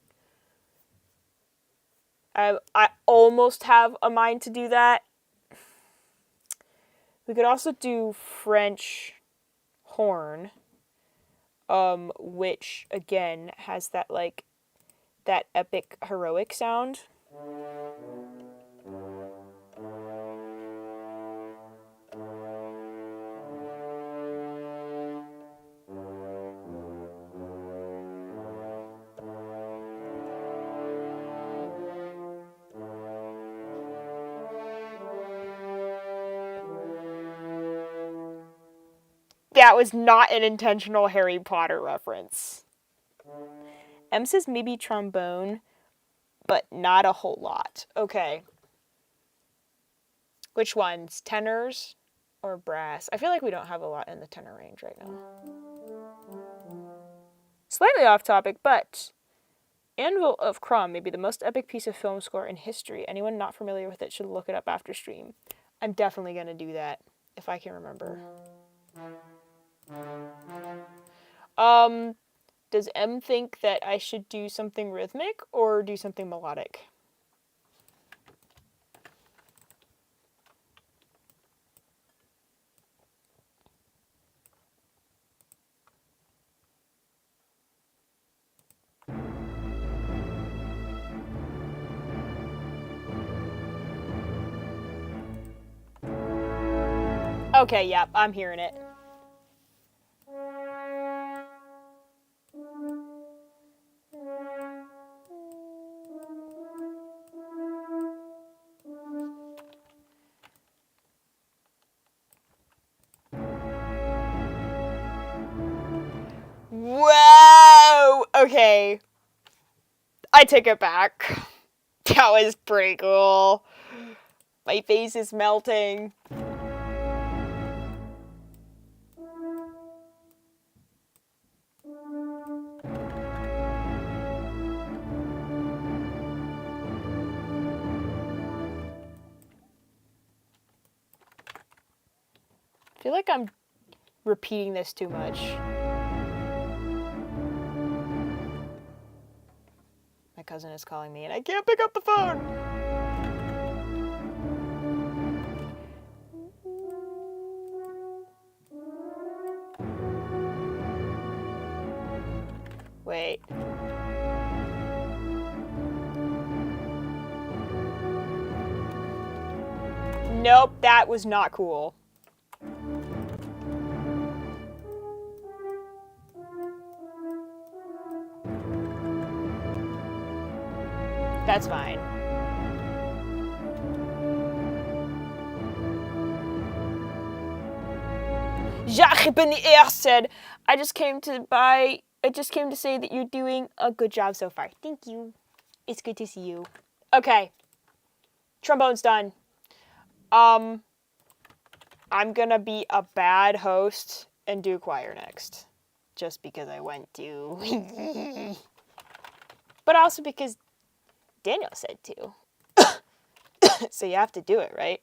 I almost have a mind to do that. We could also do French horn, which again has that like that epic heroic sound. That was not an intentional Harry Potter reference. M says maybe trombone, but not a whole lot. Okay. Which ones? Tenors or brass? I feel like we don't have a lot in the tenor range right now. Slightly off topic, but Anvil of Crom may be the most epic piece of film score in history. Anyone not familiar with it should look it up after stream. I'm definitely going to do that, if I can remember. Does M think that I should do something rhythmic or do something melodic? Okay, yep, I'm hearing it. Whoa! Okay. I take it back. That was pretty cool. My face is melting. I feel like I'm repeating this too much. My cousin is calling me and I can't pick up the phone. Wait. Nope, that was not cool. That's fine. Jacques Benier said, I just came to say that you're doing a good job so far. Thank you. It's good to see you. Okay. Trombone's done. I'm gonna be a bad host and do choir next. Just because I went to. But also because Daniel said to. So you have to do it, right?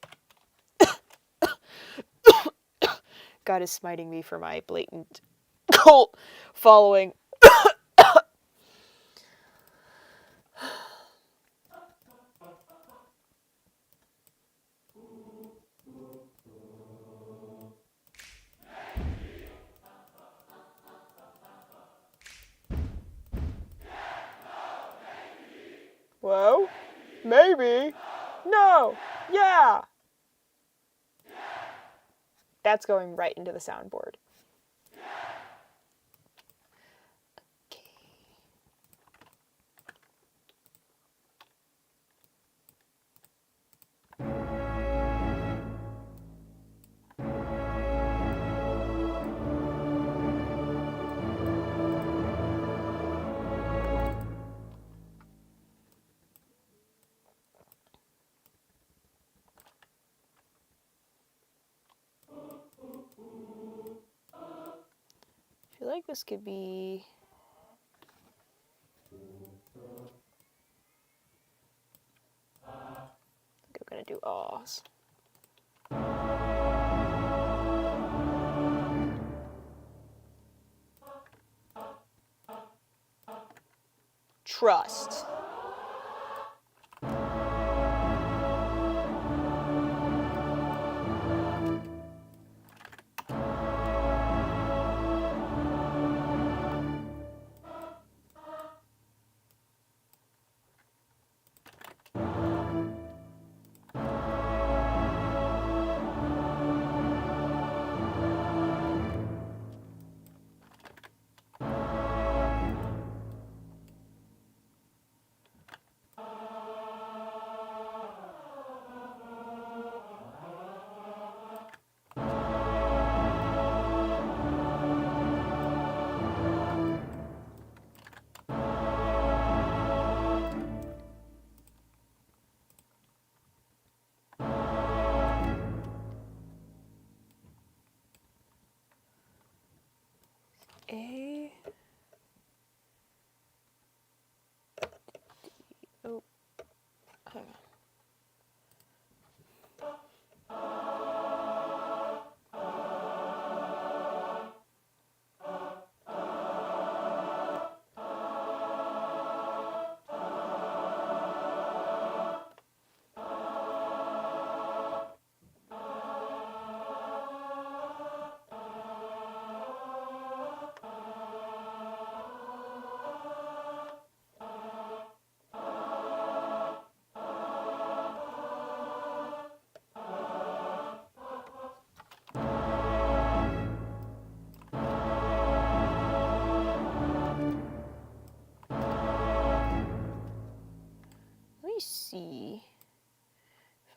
God is smiting me for my blatant cult following. Whoa, maybe, no, yeah. That's going right into the soundboard. Okay. I feel like this could be. I think I'm gonna do ahs. Trust.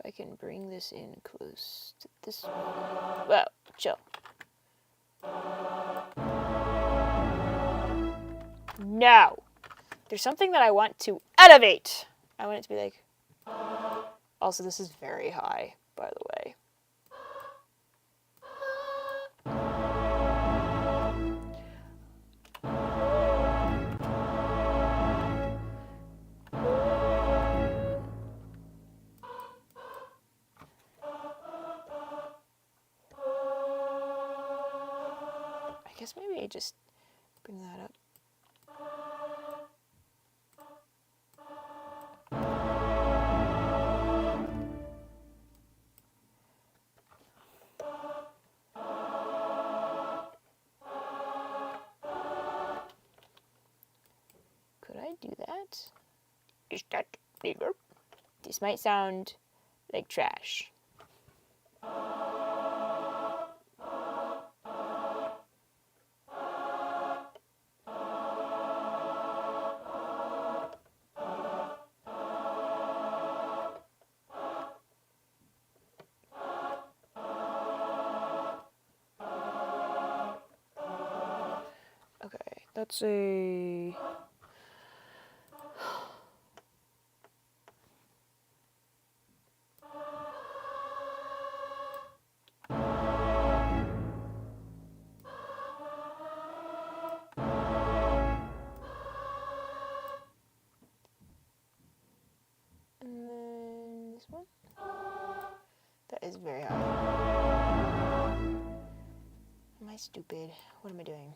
I can bring this in close to this one. Whoa, chill. No! There's something that I want to elevate! I want it to be like... Also, this is very high, by the way. I guess maybe I just bring that up. Could I do that? Is that bigger? This might sound like trash. Okay, that's a... And then this one? That is very high. Am I stupid? What am I doing?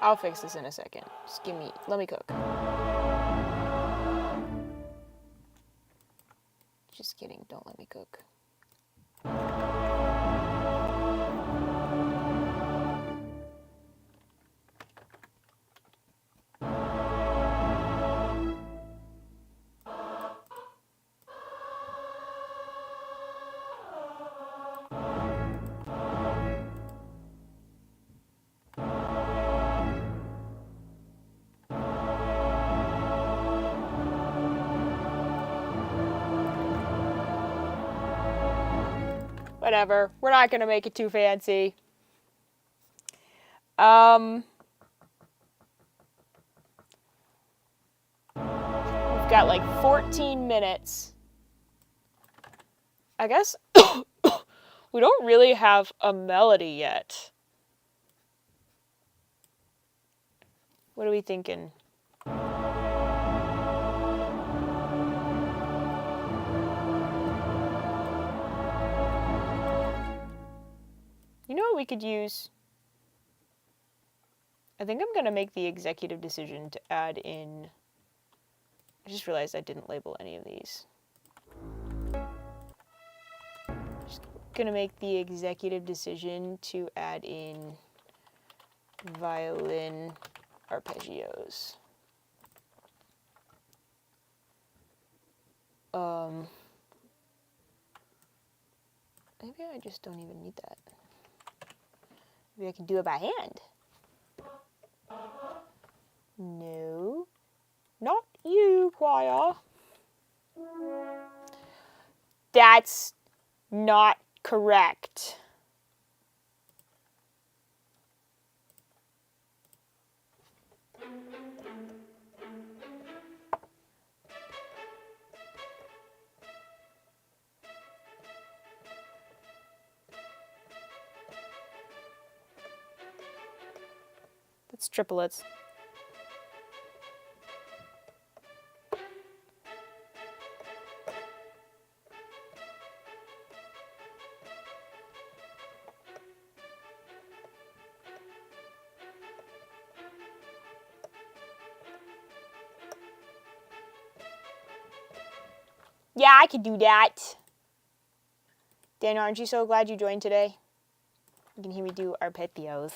I'll fix this in a second. Just let me cook. Just kidding, don't let me cook. Whatever. We're not gonna make it too fancy. We've got like 14 minutes. I guess we don't really have a melody yet. What are we thinking? You know what we could use? I think I'm gonna make the executive decision to add in... I just realized I didn't label any of these. Just gonna make the executive decision to add in violin arpeggios. Maybe I just don't even need that. Maybe I can do it by hand. No, not you, choir. That's not correct. That's triplets. Yeah, I could do that. Daniel, aren't you so glad you joined today? You can hear me do arpeggios.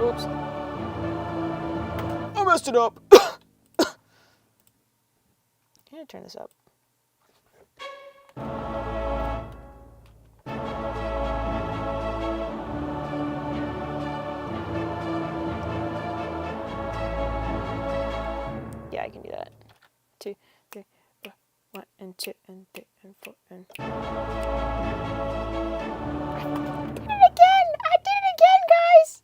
Oops. I messed it up. Can I turn this up? Yeah, I can do that. 2, 3, 4, 1 and 2 and 3 and 4 and. I did it again! I did it again, guys!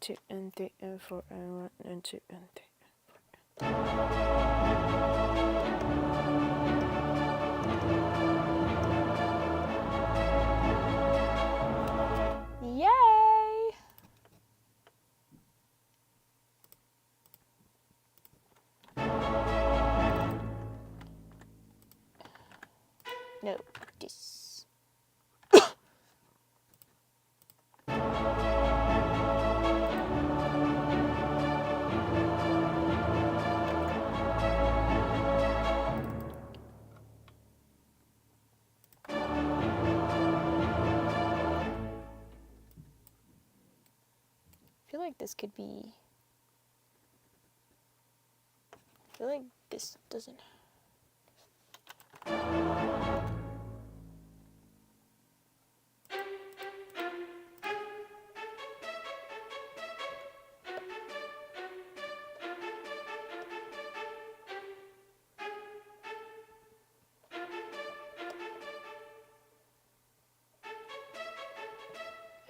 2 and 3 and 4 and 1 and 2 and 3 and 4. Yay! No, this. I feel like this could be. I feel like this doesn't. I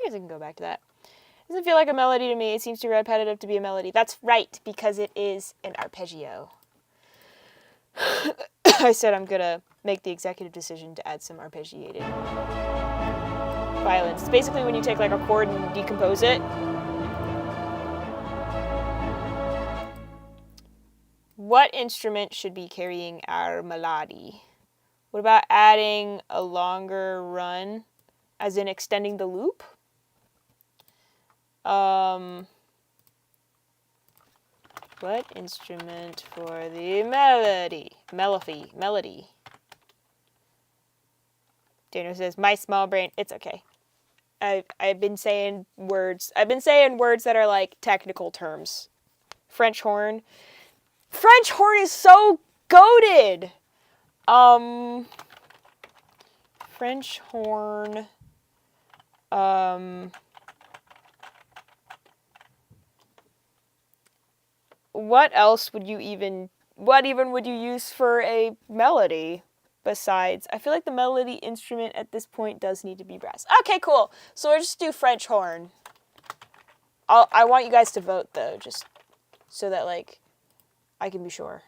guess I can go back to that. It doesn't feel like a melody to me. It seems too repetitive to be a melody. That's right, because it is an arpeggio. I said I'm gonna make the executive decision to add some arpeggiated violins. It's basically when you take like a chord and decompose it. What instrument should be carrying our melody? What about adding a longer run, as in extending the loop? What instrument for the melody? Melody. Daniel says, my small brain. It's okay. I've been saying words. I've been saying words that are like technical terms. French horn. French horn is so goated. French horn. What else would you even, what even would you use for a melody besides, I feel like the melody instrument at this point does need to be brass. Okay, cool. So we'll just do French horn. I want you guys to vote though, just so that like, I can be sure.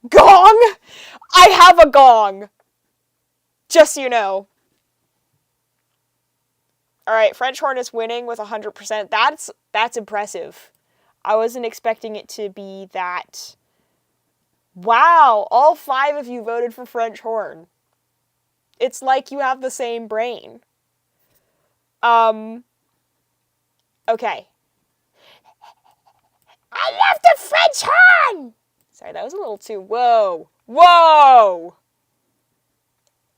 Gong! I have a gong! Just so you know. Alright, French horn is winning with 100%. That's impressive. I wasn't expecting it to be that. Wow, all 5 of you voted for French horn. It's like you have the same brain. Okay. I love the French horn! Sorry, that was a little too, whoa. Whoa!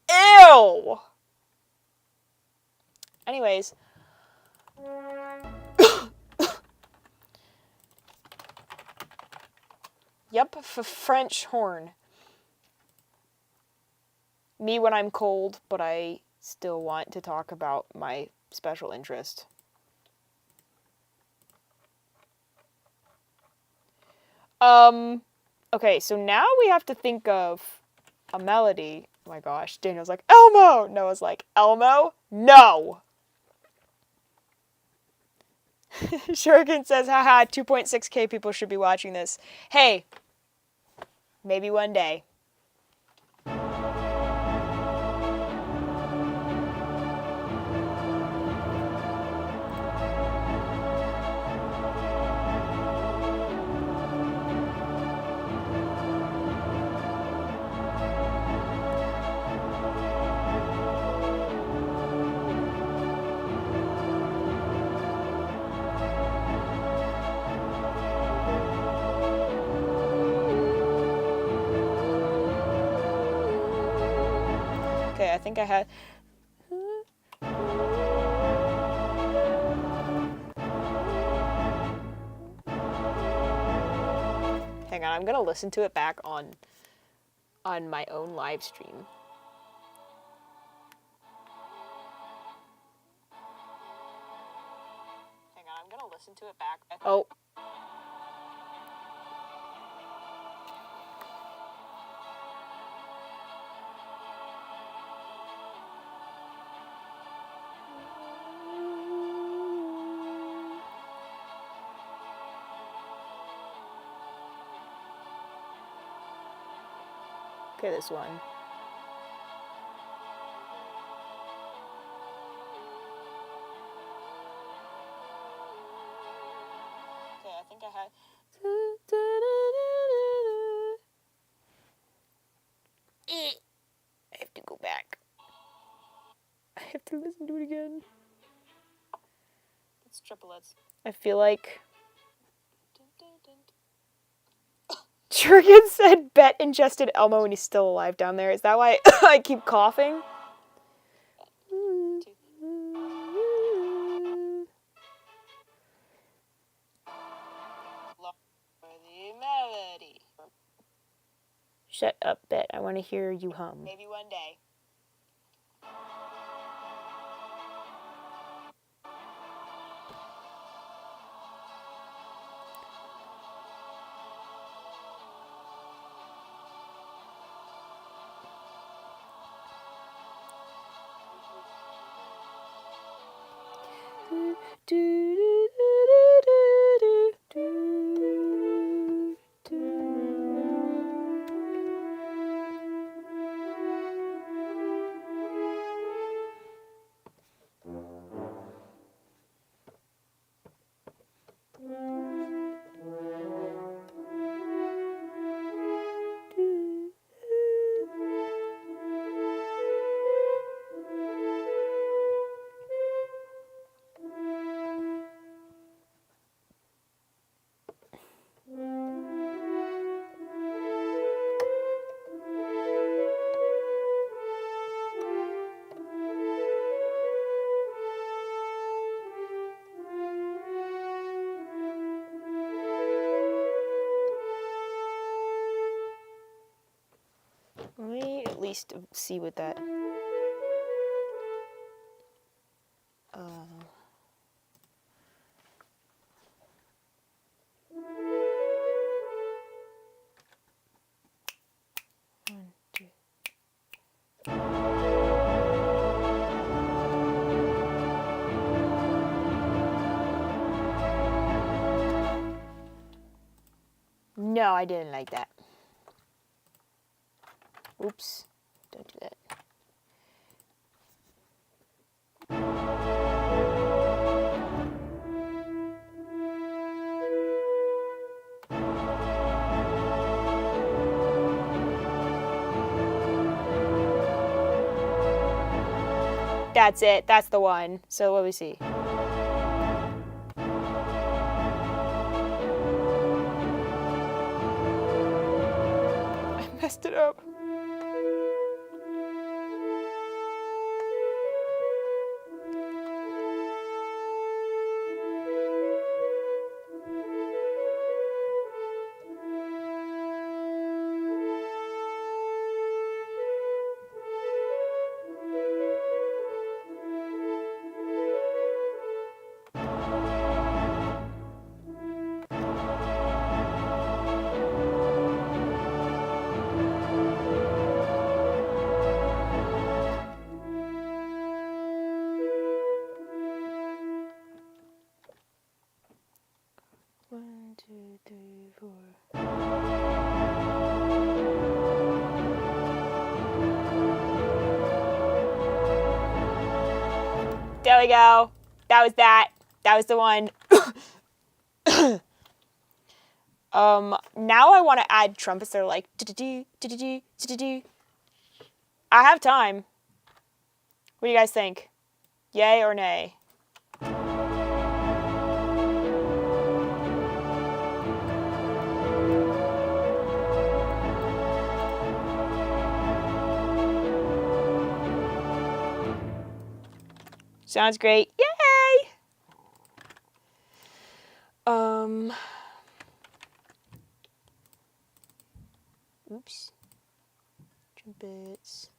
Ew! Anyways. Yep, French horn. Me when I'm cold, but I still want to talk about my special interest. Okay, so now we have to think of a melody. Oh my gosh, Daniel's like, Elmo! Noah's like, Elmo? No! Shuriken says, haha, 2.6k people should be watching this. Hey, maybe one day. think I had. Hang on, I'm gonna listen to it back on my own live stream. Hang on, I'm gonna listen to it back. Oh. Okay, this one. Okay, I think I had. I have to go back. I have to listen to it again. It's triplets. I feel like. Jurgen said Bet ingested Elmo and he's still alive down there. Is that why I keep coughing? Shut up, Bet. I want to hear you hum. Maybe one day. Let me at least see what that. One, two. No, I didn't like that. Oops, don't do that. That's it, that's the one. So what do we see? I messed it up. One, two, three, four. There we go. That was that. That was the one. Now I want to add trumpets that are like do-do-do, do-do-do, do-do-do. I have time. What do you guys think? Yay or nay? Sounds great. Yay! Oops. Trumpets.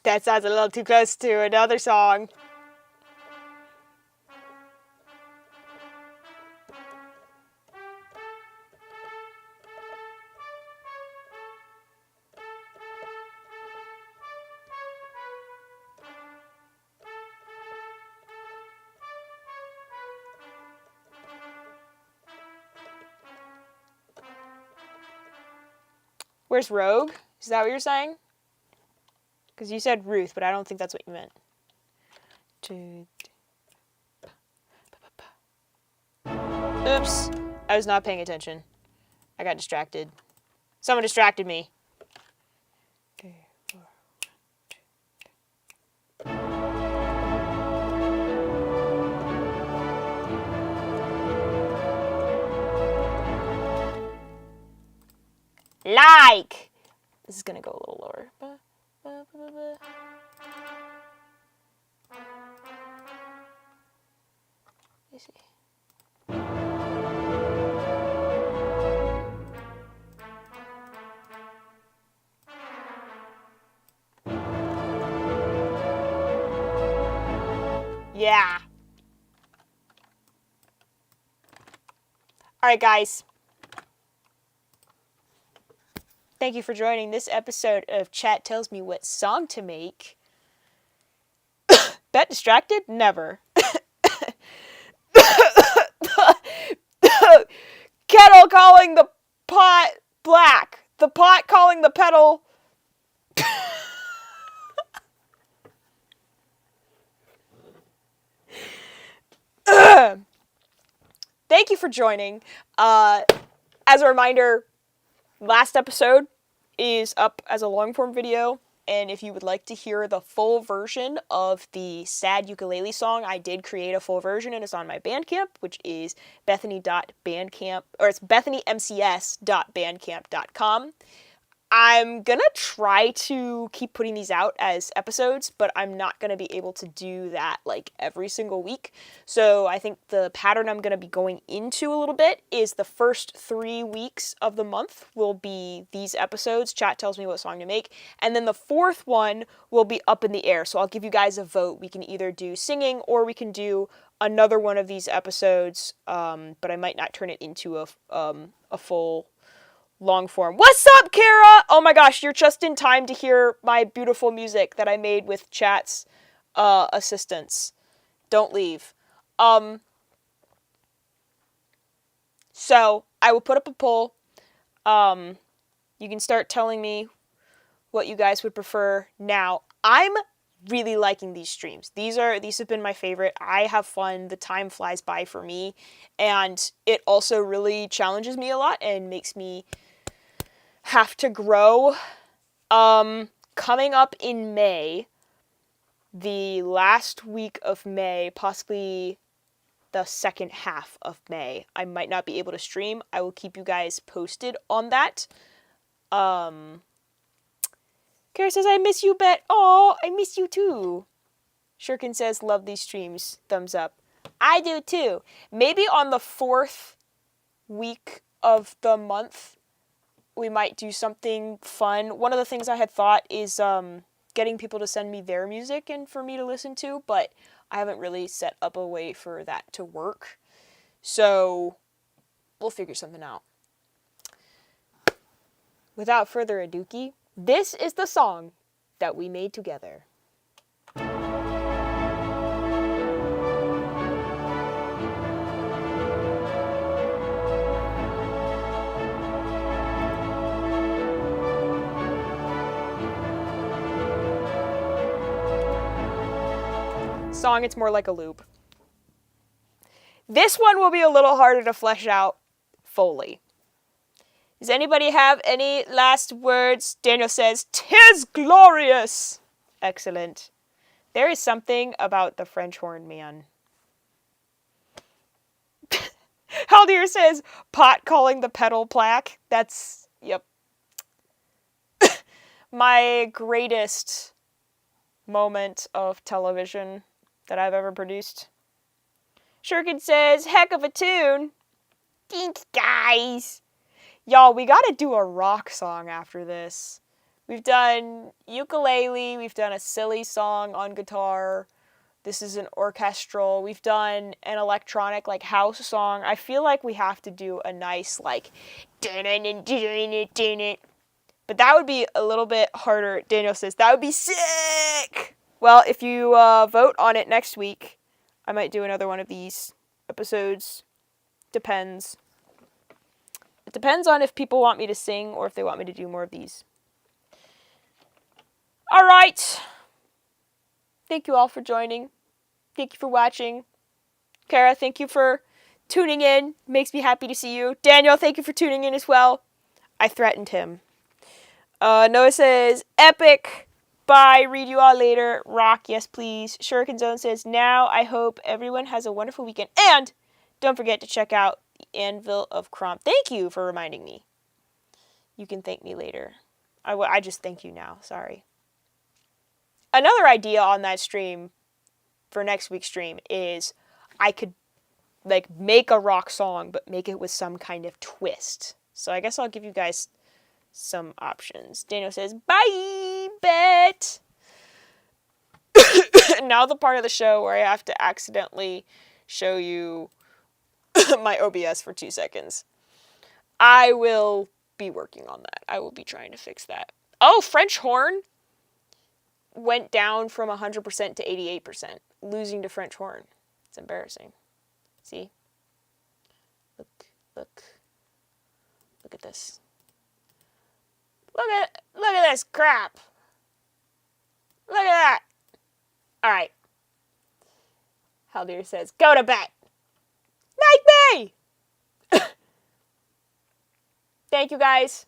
That sounds a little too close to another song. Where's Rogue? Is that what you're saying? Because you said Ruth, but I don't think that's what you meant. Oops. I was not paying attention. I got distracted. Someone distracted me. Like! This is gonna go a little lower. Let me see. Yeah. All right, guys. Thank you for joining this episode of Chat Tells Me What Song to Make. Bet distracted? Never. Kettle calling the pot black. The pot calling the kettle. Thank you for joining. As a reminder, last episode is up as a long form video, and if you would like to hear the full version of the sad ukulele song, I did create a full version and it's on my Bandcamp, which is bethany.bandcamp, or it's bethanymcs.bandcamp.com. I'm gonna try to keep putting these out as episodes, but I'm not gonna be able to do that like every single week. So I think the pattern I'm gonna be going into a little bit is the first 3 weeks of the month will be these episodes, Chat Tells Me What Song to Make, and then the fourth one will be up in the air. So I'll give you guys a vote. We can either do singing or we can do another one of these episodes, but I might not turn it into a full long form. What's up, Kara? Oh my gosh, you're just in time to hear my beautiful music that I made with Chat's assistance. Don't leave. So I will put up a poll. You can start telling me what you guys would prefer now. I'm really liking these streams. These have been my favorite. I have fun. The time flies by for me, and it also really challenges me a lot and makes me have to grow. Coming up in May, the last week of May, possibly the second half of May, I might not be able to stream. I will keep you guys posted on that. Kara says, I miss you, Bet. Oh, I miss you too. Shurkin says, love these streams. Thumbs up. I do too. Maybe on the 4th week of the month, we might do something fun. One of the things I had thought is getting people to send me their music and for me to listen to, but I haven't really set up a way for that to work. So we'll figure something out. Without further ado, this is the song that we made together. Song, it's more like a loop. This one will be a little harder to flesh out fully. Does anybody have any last words? Daniel says, "'Tis glorious!" Excellent. There is something about the French horn man. Haldir says, pot calling the pedal plaque. That's, yep. My greatest moment of television that I've ever produced. Shurkin says, heck of a tune. Thanks, guys. Y'all, we gotta do a rock song after this. We've done ukulele, we've done a silly song on guitar. This is an orchestral. We've done an electronic, like, house song. I feel like we have to do a nice, like, but that would be a little bit harder. Daniel says, that would be sick! Well, if you vote on it next week, I might do another one of these episodes. Depends. It depends on if people want me to sing or if they want me to do more of these. All right. Thank you all for joining. Thank you for watching. Kara, thank you for tuning in. Makes me happy to see you. Daniel, thank you for tuning in as well. I threatened him. Noah says, epic. Bye. Read you all later. Rock, yes please. Shuriken Zone says, now I hope everyone has a wonderful weekend. And don't forget to check out the Anvil of Crom. Thank you for reminding me. You can thank me later. I just thank you now. Sorry. Another idea on that stream for next week's stream is I could like make a rock song, but make it with some kind of twist. So I guess I'll give you guys some options. Daniel says, bye, Bet. Now the part of the show where I have to accidentally show you my OBS for 2 seconds. I will be working on that. I will be trying to fix that. Oh, French horn went down from 100% to 88%, losing to French horn. It's embarrassing. See? Look at this. Look at this crap. Look at that. All right. Haldir says, go to bed. Like me. Thank you guys.